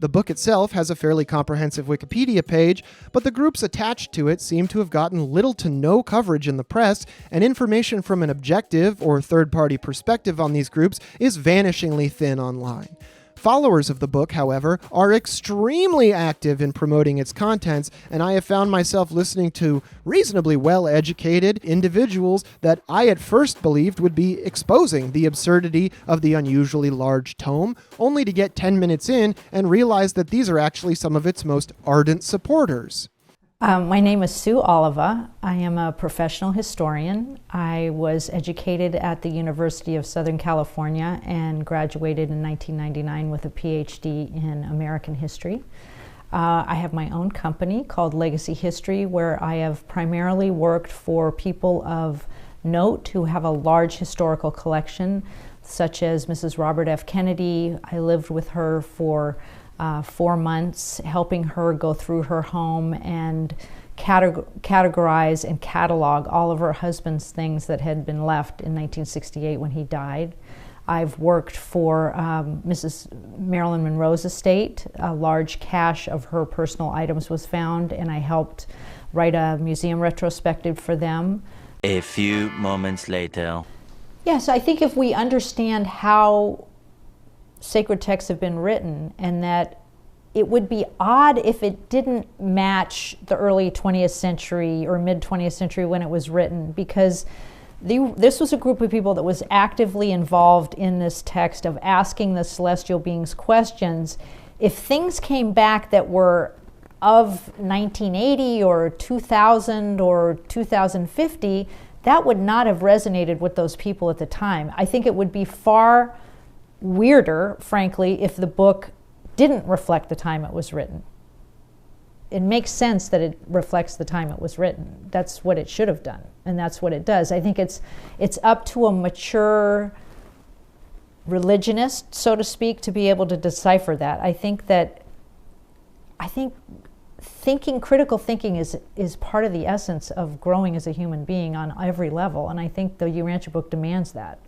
The book itself has a fairly comprehensive Wikipedia page, but the groups attached to it seem to have gotten little to no coverage in the press, and information from an objective or third-party perspective on these groups is vanishingly thin online. Followers of the book, however, are extremely active in promoting its contents, and I have found myself listening to reasonably well-educated individuals that I at first believed would be exposing the absurdity of the unusually large tome, only to get 10 minutes in and realize that these are actually some of its most ardent supporters. My name is Sue Oliva. I am a professional historian. I was educated at the University of Southern California and graduated in 1999 with a PhD in American history. I have my own company called Legacy History, where I have primarily worked for people of note who have a large historical collection, such as Mrs. Robert F. Kennedy. I lived with her for 4 months, helping her go through her home and categorize and catalog all of her husband's things that had been left in 1968 when he died. I've worked for Mrs. Marilyn Monroe's estate. A large cache of her personal items was found, and I helped write a museum retrospective for them. A few moments later. Yes, I think if we understand how sacred texts have been written, and that it would be odd if it didn't match the early 20th century or mid 20th century when it was written, because this was a group of people that was actively involved in this text of asking the celestial beings questions. If things came back that were of 1980 or 2000 or 2050, that would not have resonated with those people at the time. I think it would be far weirder, frankly, if the book didn't reflect the time it was written. It makes sense that it reflects the time it was written. That's what it should have done, and that's what it does. I think it's up to a mature religionist, so to speak, to be able to decipher that. I think critical thinking is part of the essence of growing as a human being on every level, and I think the Urantia book demands that.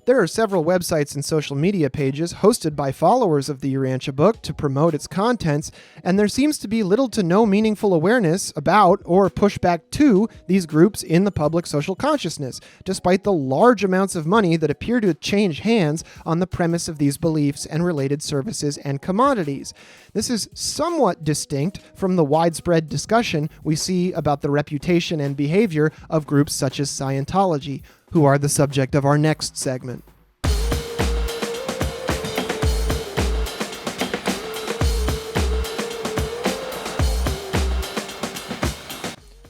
There are several websites and social media pages hosted by followers of the Urantia Book to promote its contents, and there seems to be little to no meaningful awareness about or pushback to these groups in the public social consciousness, despite the large amounts of money that appear to change hands on the premise of these beliefs and related services and commodities. This is somewhat distinct from the widespread discussion we see about the reputation and behavior of groups such as Scientology, who are the subject of our next segment.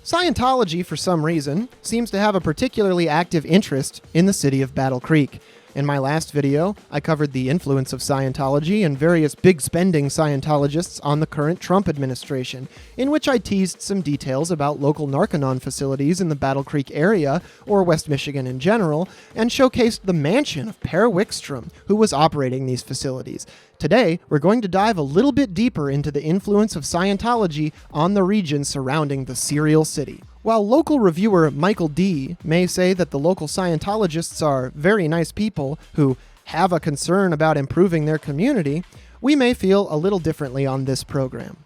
Scientology, for some reason, seems to have a particularly active interest in the city of Battle Creek. In my last video, I covered the influence of Scientology and various big-spending Scientologists on the current Trump administration, in which I teased some details about local Narconon facilities in the Battle Creek area, or West Michigan in general, and showcased the mansion of Per Wickstrom, who was operating these facilities. Today, we're going to dive a little bit deeper into the influence of Scientology on the region surrounding the Serial City. While local reviewer Michael D. may say that the local Scientologists are very nice people who have a concern about improving their community, we may feel a little differently on this program.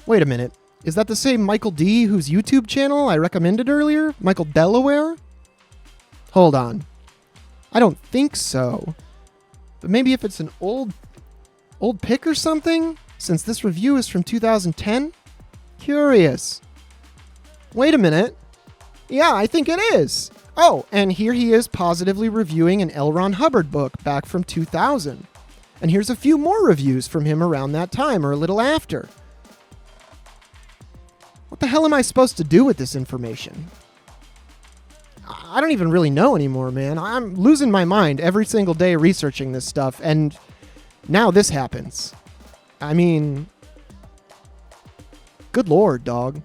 Wait a minute, is that the same Michael D. whose YouTube channel I recommended earlier? Michael Delaware? Hold on. I don't think so. But maybe if it's an old pic or something? Since this review is from 2010? Curious. Wait a minute. Yeah, I think it is. Oh, and here he is positively reviewing an L. Ron Hubbard book back from 2000. And here's a few more reviews from him around that time or a little after. What the hell am I supposed to do with this information? I don't even really know anymore, man. I'm losing my mind every single day researching this stuff, and now this happens. I mean, good Lord, dog.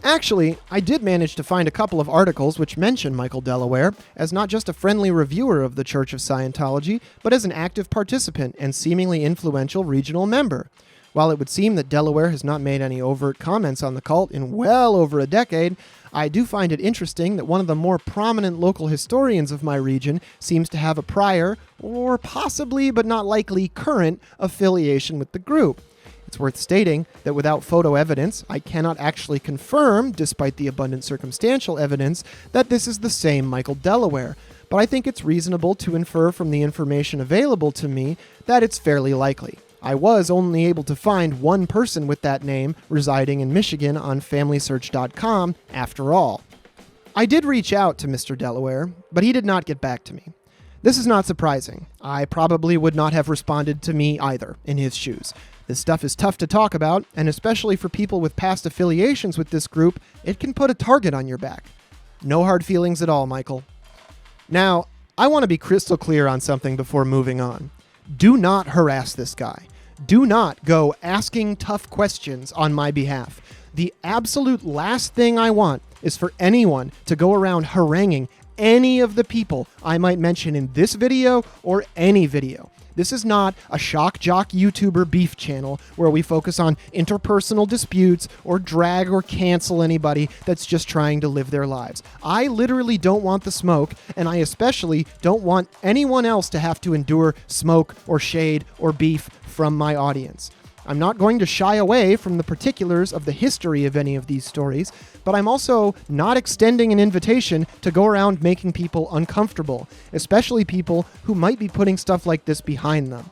Actually, I did manage to find a couple of articles which mention Michael Delaware as not just a friendly reviewer of the Church of Scientology, but as an active participant and seemingly influential regional member. While it would seem that Delaware has not made any overt comments on the cult in well over a decade, I do find it interesting that one of the more prominent local historians of my region seems to have a prior, or possibly but not likely current, affiliation with the group. It's worth stating that without photo evidence, I cannot actually confirm, despite the abundant circumstantial evidence, that this is the same Michael Delaware, but I think it's reasonable to infer from the information available to me that it's fairly likely. I was only able to find one person with that name residing in Michigan on FamilySearch.com after all. I did reach out to Mr. Delaware, but he did not get back to me. This is not surprising. I probably would not have responded to me either, in his shoes. This stuff is tough to talk about, and especially for people with past affiliations with this group, it can put a target on your back. No hard feelings at all, Michael. Now, I want to be crystal clear on something before moving on. Do not harass this guy. Do not go asking tough questions on my behalf. The absolute last thing I want is for anyone to go around haranguing any of the people I might mention in this video or any video. This is not a shock jock YouTuber beef channel where we focus on interpersonal disputes or drag or cancel anybody that's just trying to live their lives. I literally don't want the smoke, and I especially don't want anyone else to have to endure smoke or shade or beef from my audience. I'm not going to shy away from the particulars of the history of any of these stories, but I'm also not extending an invitation to go around making people uncomfortable, especially people who might be putting stuff like this behind them.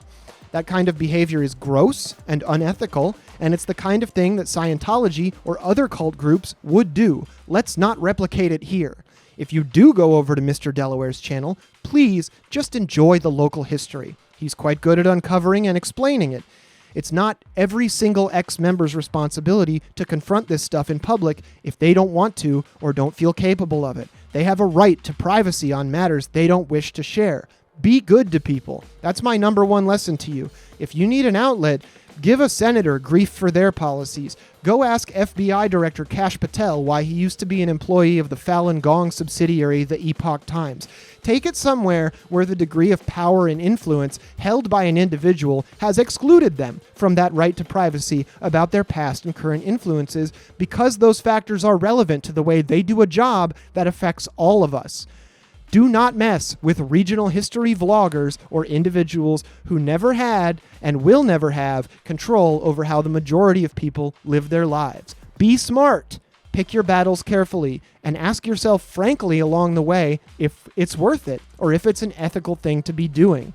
That kind of behavior is gross and unethical, and it's the kind of thing that Scientology or other cult groups would do. Let's not replicate it here. If you do go over to Mr. Delaware's channel, please just enjoy the local history. He's quite good at uncovering and explaining it. It's not every single ex-member's responsibility to confront this stuff in public if they don't want to or don't feel capable of it. They have a right to privacy on matters they don't wish to share. Be good to people. That's my number one lesson to you. If you need an outlet, give a senator grief for their policies. Go ask FBI Director Kash Patel why he used to be an employee of the Falun Gong subsidiary, the Epoch Times. Take it somewhere where the degree of power and influence held by an individual has excluded them from that right to privacy about their past and current influences, because those factors are relevant to the way they do a job that affects all of us. Do not mess with regional history vloggers or individuals who never had and will never have control over how the majority of people live their lives. Be smart. Pick your battles carefully and ask yourself frankly along the way if it's worth it or if it's an ethical thing to be doing.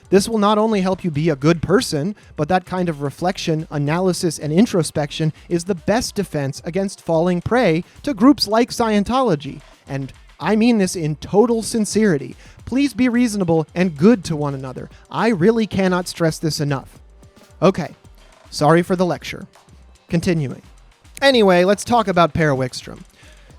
This will not only help you be a good person, but that kind of reflection, analysis, and introspection is the best defense against falling prey to groups like Scientology. And I mean this in total sincerity. Please be reasonable and good to one another. I really cannot stress this enough. Okay, sorry for the lecture. Continuing. Anyway, let's talk about Per Wickstrom.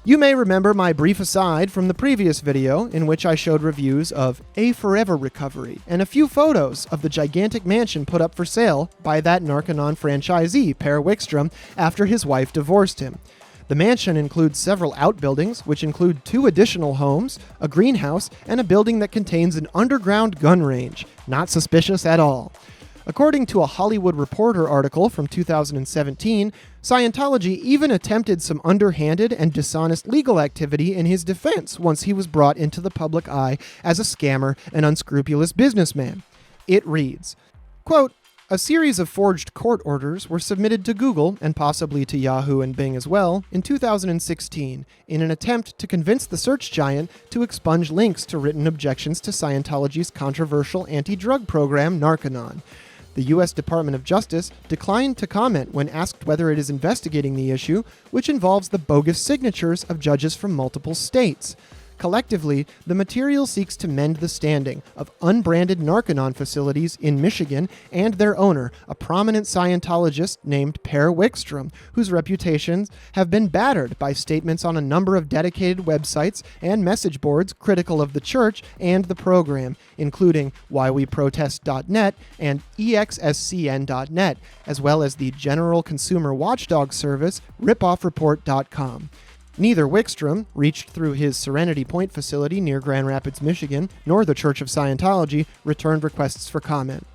You may remember my brief aside from the previous video in which I showed reviews of A Forever Recovery and a few photos of the gigantic mansion put up for sale by that Narconon franchisee, Per Wickstrom, after his wife divorced him. The mansion includes several outbuildings, which include 2 additional homes, a greenhouse, and a building that contains an underground gun range. Not suspicious at all. According to a Hollywood Reporter article from 2017, Scientology even attempted some underhanded and dishonest legal activity in his defense once he was brought into the public eye as a scammer and unscrupulous businessman. It reads, quote, "A series of forged court orders were submitted to Google, and possibly to Yahoo and Bing as well, in 2016, in an attempt to convince the search giant to expunge links to written objections to Scientology's controversial anti-drug program, Narconon. The U.S. Department of Justice declined to comment when asked whether it is investigating the issue, which involves the bogus signatures of judges from multiple states. Collectively, the material seeks to mend the standing of unbranded Narconon facilities in Michigan and their owner, a prominent Scientologist named Per Wickstrom, whose reputations have been battered by statements on a number of dedicated websites and message boards critical of the church and the program, including whyweprotest.net and exscn.net, as well as the general consumer watchdog service ripoffreport.com. Neither Wickstrom, reached through his Serenity Point facility near Grand Rapids, Michigan, nor the Church of Scientology returned requests for comment.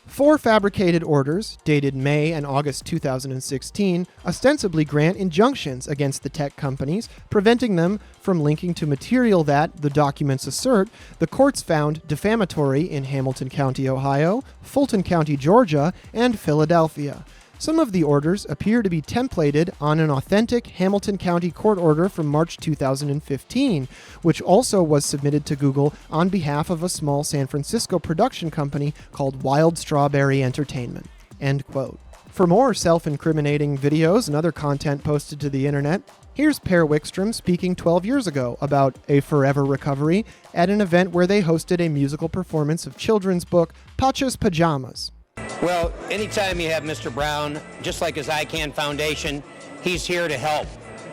4 fabricated orders, dated May and August 2016, ostensibly grant injunctions against the tech companies, preventing them from linking to material that, the documents assert, the courts found defamatory in Hamilton County, Ohio, Fulton County, Georgia, and Philadelphia. Some of the orders appear to be templated on an authentic Hamilton County court order from March 2015, which also was submitted to Google on behalf of a small San Francisco production company called Wild Strawberry Entertainment." End quote. For more self-incriminating videos and other content posted to the internet, here's Per Wickstrom speaking 12 years ago about A Forever Recovery at an event where they hosted a musical performance of children's book Pacha's Pajamas. Well, anytime you have Mr. Brown, just like his ICANN Foundation, he's here to help.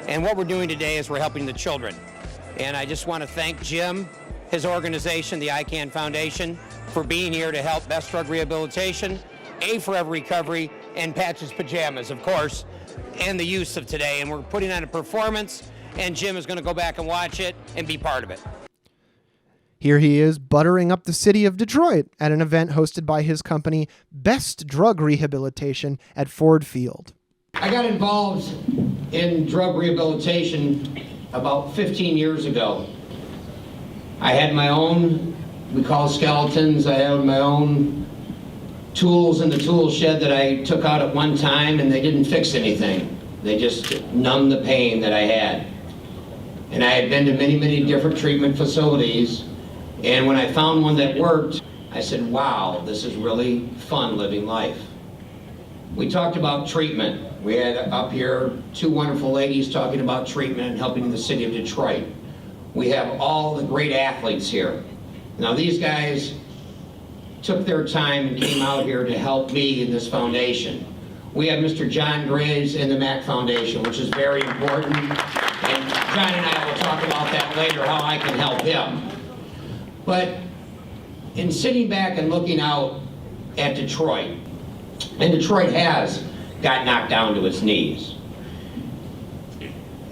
And what we're doing today is we're helping the children. And I just want to thank Jim, his organization, the ICANN Foundation, for being here to help Best Drug Rehabilitation, A Forever Recovery, and Patch's Pajamas, of course, and the use of today. And we're putting on a performance, and Jim is going to go back and watch it and be part of it. Here he is buttering up the city of Detroit at an event hosted by his company, Best Drug Rehabilitation, at Ford Field. I got involved in drug rehabilitation about 15 years ago. I had my own, we call skeletons, I had my own tools in the tool shed that I took out at one time, and they didn't fix anything. They just numbed the pain that I had. And I had been to many, many different treatment facilities. And when I found one that worked, I said, wow, this is really fun living life. We talked about treatment. We had up here 2 wonderful ladies talking about treatment and helping the city of Detroit. We have all the great athletes here. Now these guys took their time and came out here to help me in this foundation. We have Mr. John Graves in the Mac Foundation, which is very important. And John and I will talk about that later, how I can help him. But in sitting back and looking out at Detroit, and Detroit has got knocked down to its knees,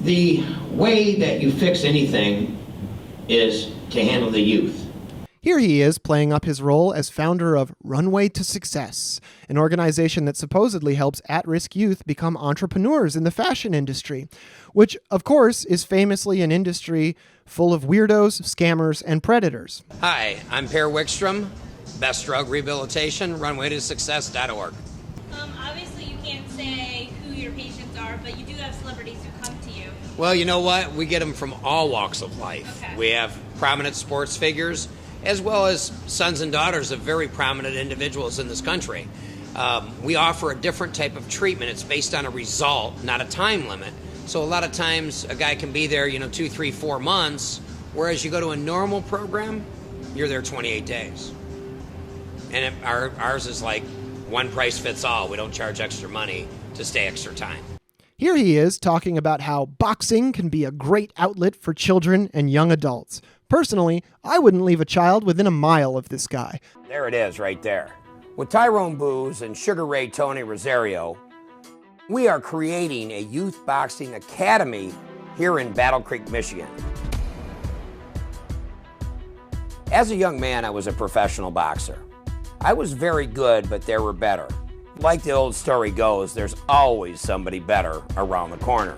the way that you fix anything is to handle the youth. Here he is playing up his role as founder of Runway to Success, an organization that supposedly helps at-risk youth become entrepreneurs in the fashion industry, which, of course, is famously an industry full of weirdos, scammers, and predators. Hi, I'm Per Wickstrom, Best Drug Rehabilitation, runwaytosuccess.org. Obviously you can't say who your patients are, but you do have celebrities who come to you. Well, you know what? We get them from all walks of life. Okay. We have prominent sports figures, as well as sons and daughters of very prominent individuals in this country. We offer a different type of treatment. It's based on a result, not a time limit. So a lot of times a guy can be there, 2, 3, 4 months, whereas you go to a normal program, you're there 28 days. And ours is like one price fits all. We don't charge extra money to stay extra time. Here he is talking about how boxing can be a great outlet for children and young adults. Personally, I wouldn't leave a child within a mile of this guy. There it is right there. With Tyrone Booz and Sugar Ray Tony Rosario, we are creating a youth boxing academy here in Battle Creek, Michigan. As a young man, I was a professional boxer. I was very good, but there were better. Like the old story goes, there's always somebody better around the corner.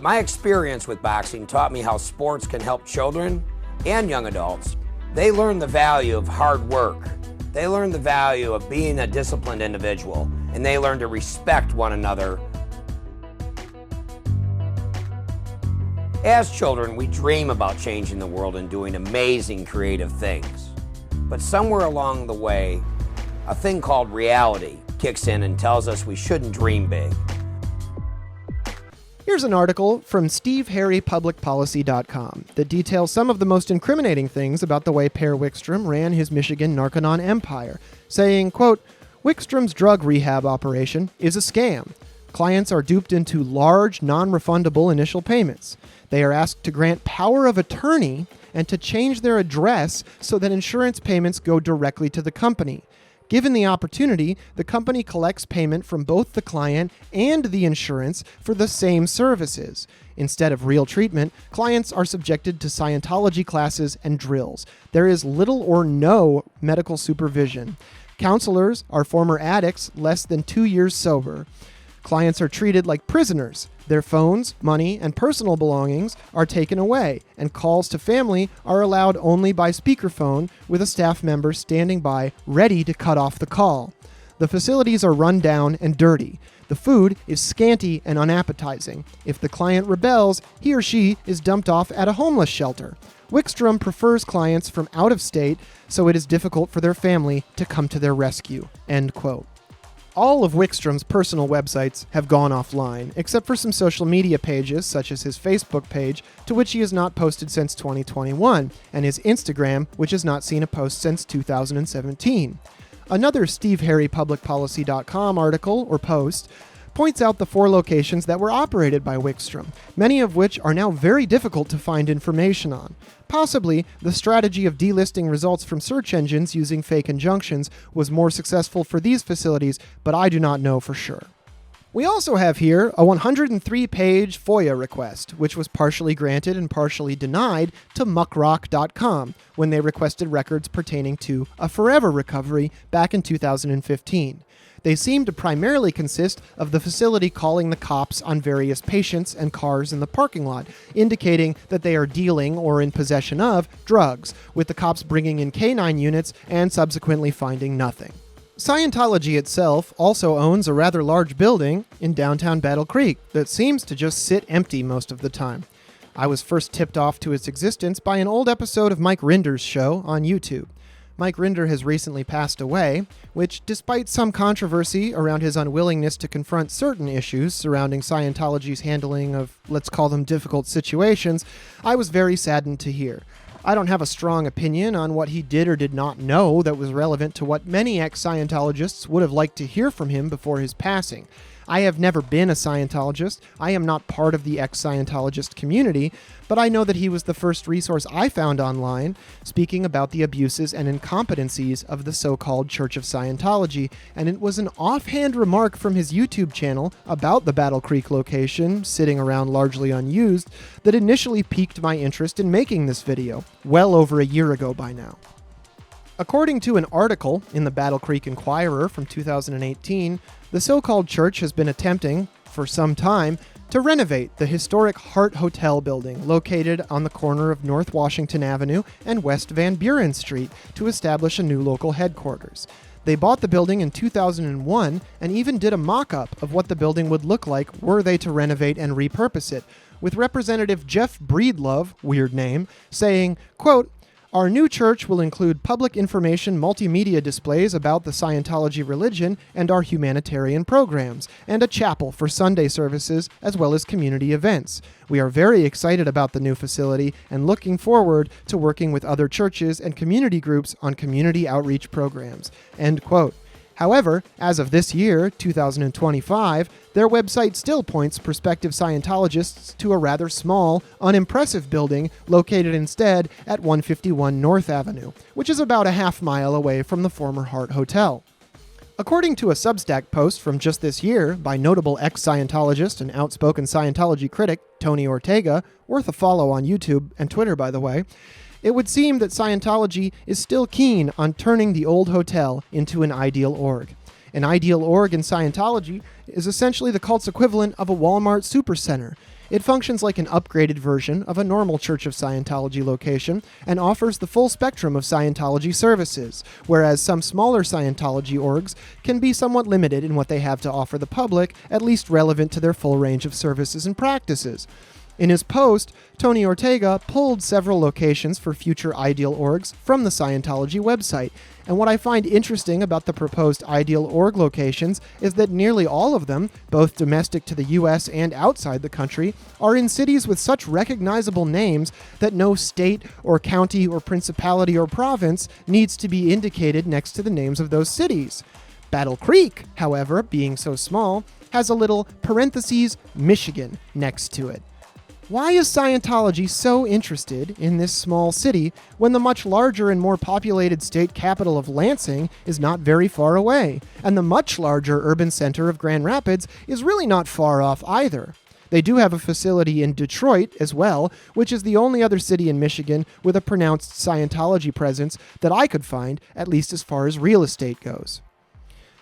My experience with boxing taught me how sports can help children and young adults. They learn the value of hard work. They learn the value of being a disciplined individual, and they learn to respect one another. As children, we dream about changing the world and doing amazing creative things. But somewhere along the way, a thing called reality kicks in and tells us we shouldn't dream big. Here's an article from SteveHarryPublicPolicy.com that details some of the most incriminating things about the way Per Wickstrom ran his Michigan Narconon empire, saying, quote, Wickstrom's drug rehab operation is a scam. Clients are duped into large, non-refundable initial payments. They are asked to grant power of attorney and to change their address so that insurance payments go directly to the company. Given the opportunity, the company collects payment from both the client and the insurance for the same services. Instead of real treatment, clients are subjected to Scientology classes and drills. There is little or no medical supervision. Counselors are former addicts less than 2 years sober. Clients are treated like prisoners. Their phones, money, and personal belongings are taken away, and calls to family are allowed only by speakerphone with a staff member standing by ready to cut off the call. The facilities are run down and dirty. The food is scanty and unappetizing. If the client rebels, he or she is dumped off at a homeless shelter. Wickstrom prefers clients from out of state, so it is difficult for their family to come to their rescue. End quote. All of Wickstrom's personal websites have gone offline, except for some social media pages, such as his Facebook page, to which he has not posted since 2021, and his Instagram, which has not seen a post since 2017. Another SteveHarryPublicPolicy.com article or post points out the 4 locations that were operated by Wickstrom, many of which are now very difficult to find information on. Possibly, the strategy of delisting results from search engines using fake injunctions was more successful for these facilities, but I do not know for sure. We also have here a 103-page FOIA request, which was partially granted and partially denied to muckrock.com when they requested records pertaining to a forever recovery back in 2015. They seem to primarily consist of the facility calling the cops on various patients and cars in the parking lot, indicating that they are dealing or in possession of drugs, with the cops bringing in K9 units and subsequently finding nothing. Scientology itself also owns a rather large building in downtown Battle Creek that seems to just sit empty most of the time. I was first tipped off to its existence by an old episode of Mike Rinder's show on YouTube. Mike Rinder has recently passed away, which, despite some controversy around his unwillingness to confront certain issues surrounding Scientology's handling of, let's call them, difficult situations, I was very saddened to hear. I don't have a strong opinion on what he did or did not know that was relevant to what many ex-Scientologists would have liked to hear from him before his passing. I have never been a Scientologist. I am not part of the ex-Scientologist community, but I know that he was the first resource I found online speaking about the abuses and incompetencies of the so-called Church of Scientology, and it was an offhand remark from his YouTube channel about the Battle Creek location, sitting around largely unused, that initially piqued my interest in making this video, well over a year ago by now. According to an article in the Battle Creek Inquirer from 2018, the so-called church has been attempting, for some time, to renovate the historic Hart Hotel building located on the corner of North Washington Avenue and West Van Buren Street to establish a new local headquarters. They bought the building in 2001 and even did a mock-up of what the building would look like were they to renovate and repurpose it, with Representative Jeff Breedlove, weird name, saying, quote, "Our new church will include public information multimedia displays about the Scientology religion and our humanitarian programs, and a chapel for Sunday services as well as community events. We are very excited about the new facility and looking forward to working with other churches and community groups on community outreach programs." End quote. However, as of this year, 2025, their website still points prospective Scientologists to a rather small, unimpressive building located instead at 151 North Avenue, which is about a half-mile away from the former Hart Hotel. According to a Substack post from just this year by notable ex-Scientologist and outspoken Scientology critic Tony Ortega, worth a follow on YouTube and Twitter, by the way, it would seem that Scientology is still keen on turning the old hotel into an ideal org. An ideal org in Scientology is essentially the cult's equivalent of a Walmart supercenter. It functions like an upgraded version of a normal Church of Scientology location and offers the full spectrum of Scientology services, whereas some smaller Scientology orgs can be somewhat limited in what they have to offer the public, at least relevant to their full range of services and practices. In his post, Tony Ortega pulled several locations for future ideal orgs from the Scientology website, and what I find interesting about the proposed ideal org locations is that nearly all of them, both domestic to the US and outside the country, are in cities with such recognizable names that no state or county or principality or province needs to be indicated next to the names of those cities. Battle Creek, however, being so small, has a little parentheses Michigan next to it. Why is Scientology so interested in this small city when the much larger and more populated state capital of Lansing is not very far away, and the much larger urban center of Grand Rapids is really not far off either? They do have a facility in Detroit as well, which is the only other city in Michigan with a pronounced Scientology presence that I could find, at least as far as real estate goes.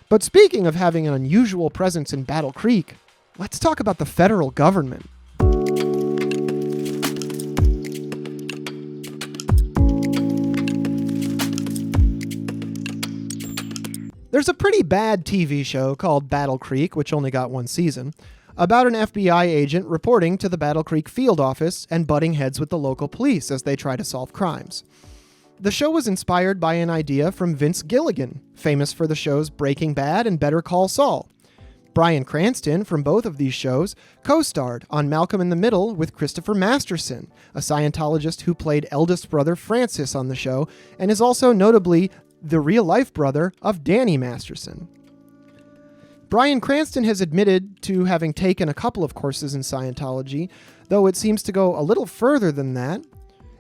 But speaking of having an unusual presence in Battle Creek, let's talk about the federal government. There's a pretty bad TV show called Battle Creek, which only got one season, about an FBI agent reporting to the Battle Creek field office and butting heads with the local police as they try to solve crimes. The show was inspired by an idea from Vince Gilligan, famous for the shows Breaking Bad and Better Call Saul. Bryan Cranston, from both of these shows, co-starred on Malcolm in the Middle with Christopher Masterson, a Scientologist who played eldest brother Francis on the show, and is also notably the real-life brother of Danny Masterson. Bryan Cranston has admitted to having taken a couple of courses in Scientology, though it seems to go a little further than that.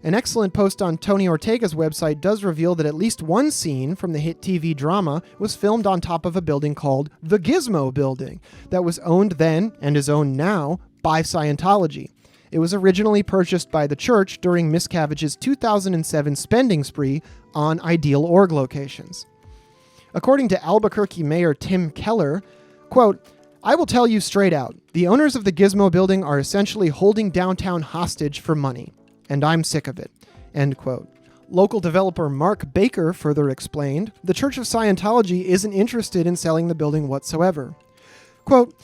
An excellent post on Tony Ortega's website does reveal that at least one scene from the hit TV drama was filmed on top of a building called the Gizmo Building, that was owned then, and is owned now, by Scientology. It was originally purchased by the church during Miscavige's 2007 spending spree on ideal org locations. According to Albuquerque Mayor Tim Keller, quote, "I will tell you straight out, the owners of the Gizmo Building are essentially holding downtown hostage for money, and I'm sick of it." End quote. Local developer Mark Baker further explained, the Church of Scientology isn't interested in selling the building whatsoever. Quote,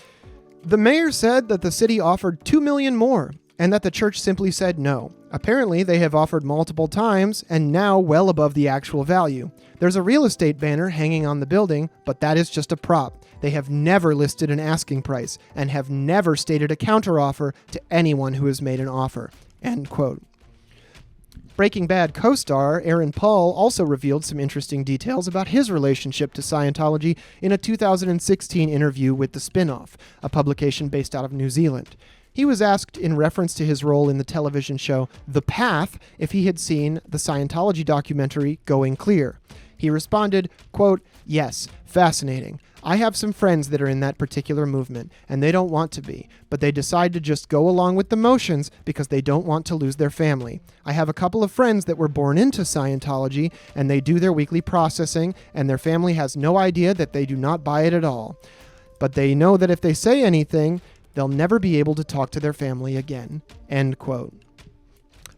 "The mayor said that the city offered $2 million more, and that the church simply said no. Apparently, they have offered multiple times, and now well above the actual value. There's a real estate banner hanging on the building, but that is just a prop. They have never listed an asking price, and have never stated a counteroffer to anyone who has made an offer." End quote. Breaking Bad co-star Aaron Paul also revealed some interesting details about his relationship to Scientology in a 2016 interview with The Spin-Off, a publication based out of New Zealand. He was asked in reference to his role in the television show The Path if he had seen the Scientology documentary Going Clear. He responded, quote, "Yes, fascinating. I have some friends that are in that particular movement, and they don't want to be, but they decide to just go along with the motions because they don't want to lose their family. I have a couple of friends that were born into Scientology, and they do their weekly processing, and their family has no idea that they do not buy it at all. But they know that if they say anything, they'll never be able to talk to their family again." End quote.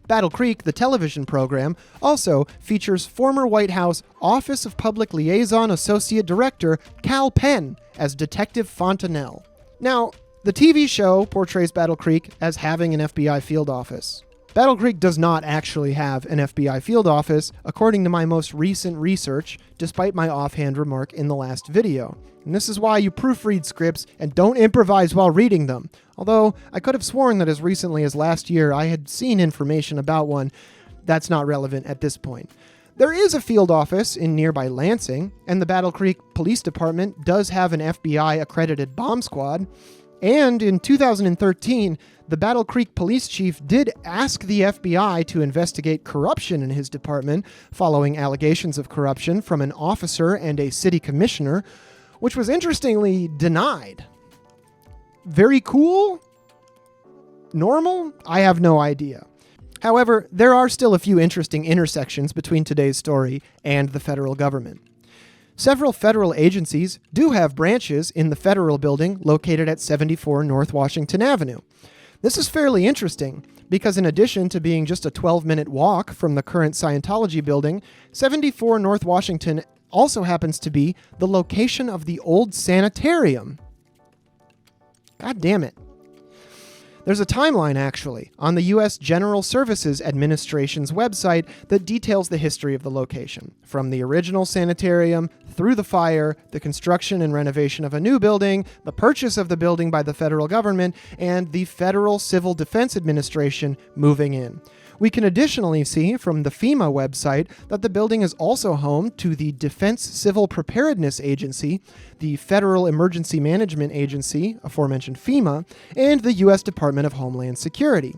Battle Creek, the television program, also features former White House Office of Public Liaison Associate Director Kal Penn as Detective Fontanelle. Now, the TV show portrays Battle Creek as having an FBI field office. Battle Creek does not actually have an FBI field office, according to my most recent research, despite my offhand remark in the last video. And this is why you proofread scripts and don't improvise while reading them. Although, I could have sworn that as recently as last year I had seen information about one. That's not relevant at this point. There is a field office in nearby Lansing, and the Battle Creek Police Department does have an FBI-accredited bomb squad. And in 2013, the Battle Creek police chief did ask the FBI to investigate corruption in his department following allegations of corruption from an officer and a city commissioner, which was interestingly denied. Very cool? Normal? I have no idea. However, there are still a few interesting intersections between today's story and the federal government. Several federal agencies do have branches in the federal building located at 74 North Washington Avenue. This is fairly interesting because in addition to being just a 12-minute walk from the current Scientology building, 74 North Washington also happens to be the location of the old sanitarium. God damn it. There's a timeline, actually, on the U.S. General Services Administration's website that details the history of the location, from the original sanitarium, through the fire, the construction and renovation of a new building, the purchase of the building by the federal government, and the Federal Civil Defense Administration moving in. We can additionally see from the FEMA website that the building is also home to the Defense Civil Preparedness Agency, the Federal Emergency Management Agency, aforementioned FEMA, and the U.S. Department of Homeland Security.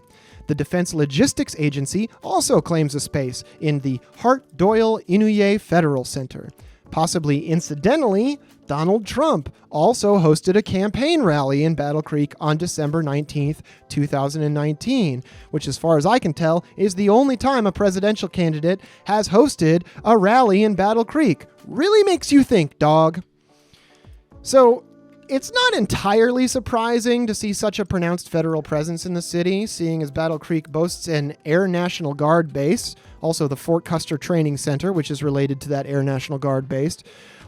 The Defense Logistics Agency also claims a space in the Hart-Doyle-Inouye Federal Center. Possibly incidentally, Donald Trump also hosted a campaign rally in Battle Creek on December 19th, 2019, which as far as I can tell is the only time a presidential candidate has hosted a rally in Battle Creek. Really makes you think, dog. So, it's not entirely surprising to see such a pronounced federal presence in the city, seeing as Battle Creek boasts an Air National Guard base, also the Fort Custer Training Center, which is related to that Air National Guard base,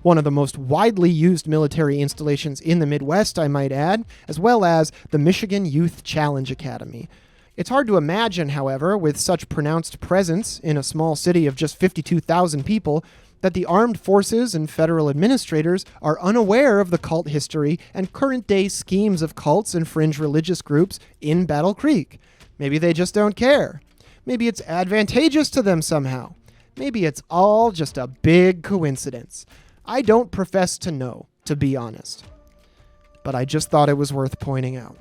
one of the most widely used military installations in the Midwest, I might add, as well as the Michigan Youth Challenge Academy. It's hard to imagine, however, with such pronounced presence in a small city of just 52,000 people, that the armed forces and federal administrators are unaware of the cult history and current-day schemes of cults and fringe religious groups in Battle Creek. Maybe they just don't care. Maybe it's advantageous to them somehow. Maybe it's all just a big coincidence. I don't profess to know, to be honest. But I just thought it was worth pointing out.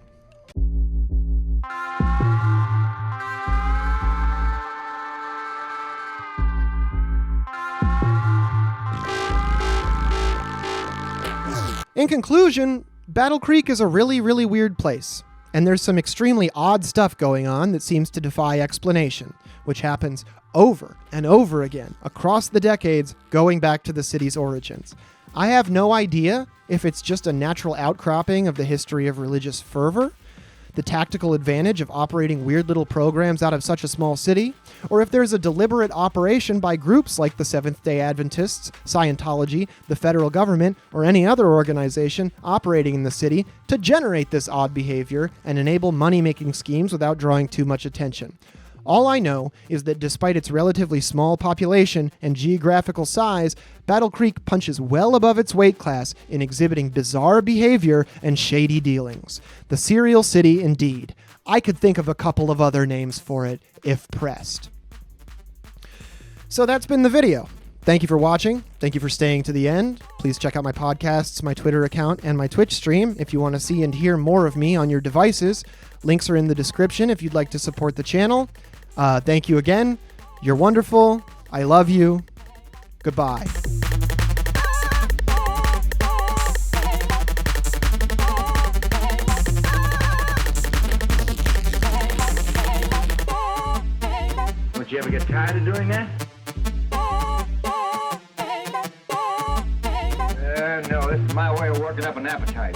In conclusion, Battle Creek is a really, really weird place, and there's some extremely odd stuff going on that seems to defy explanation, which happens over and over again across the decades going back to the city's origins. I have no idea if it's just a natural outcropping of the history of religious fervor, the tactical advantage of operating weird little programs out of such a small city, or if there's a deliberate operation by groups like the Seventh Day Adventists, Scientology, the federal government, or any other organization operating in the city to generate this odd behavior and enable money-making schemes without drawing too much attention. All I know is that despite its relatively small population and geographical size, Battle Creek punches well above its weight class in exhibiting bizarre behavior and shady dealings. The serial city indeed. I could think of a couple of other names for it if pressed. So that's been the video. Thank you for watching. Thank you for staying to the end. Please check out my podcasts, my Twitter account, and my Twitch stream if you want to see and hear more of me on your devices. Links are in the description if you'd like to support the channel. Thank you again. You're wonderful. I love you. Goodbye. Don't you ever get tired of doing that? No, this is my way of working up an appetite.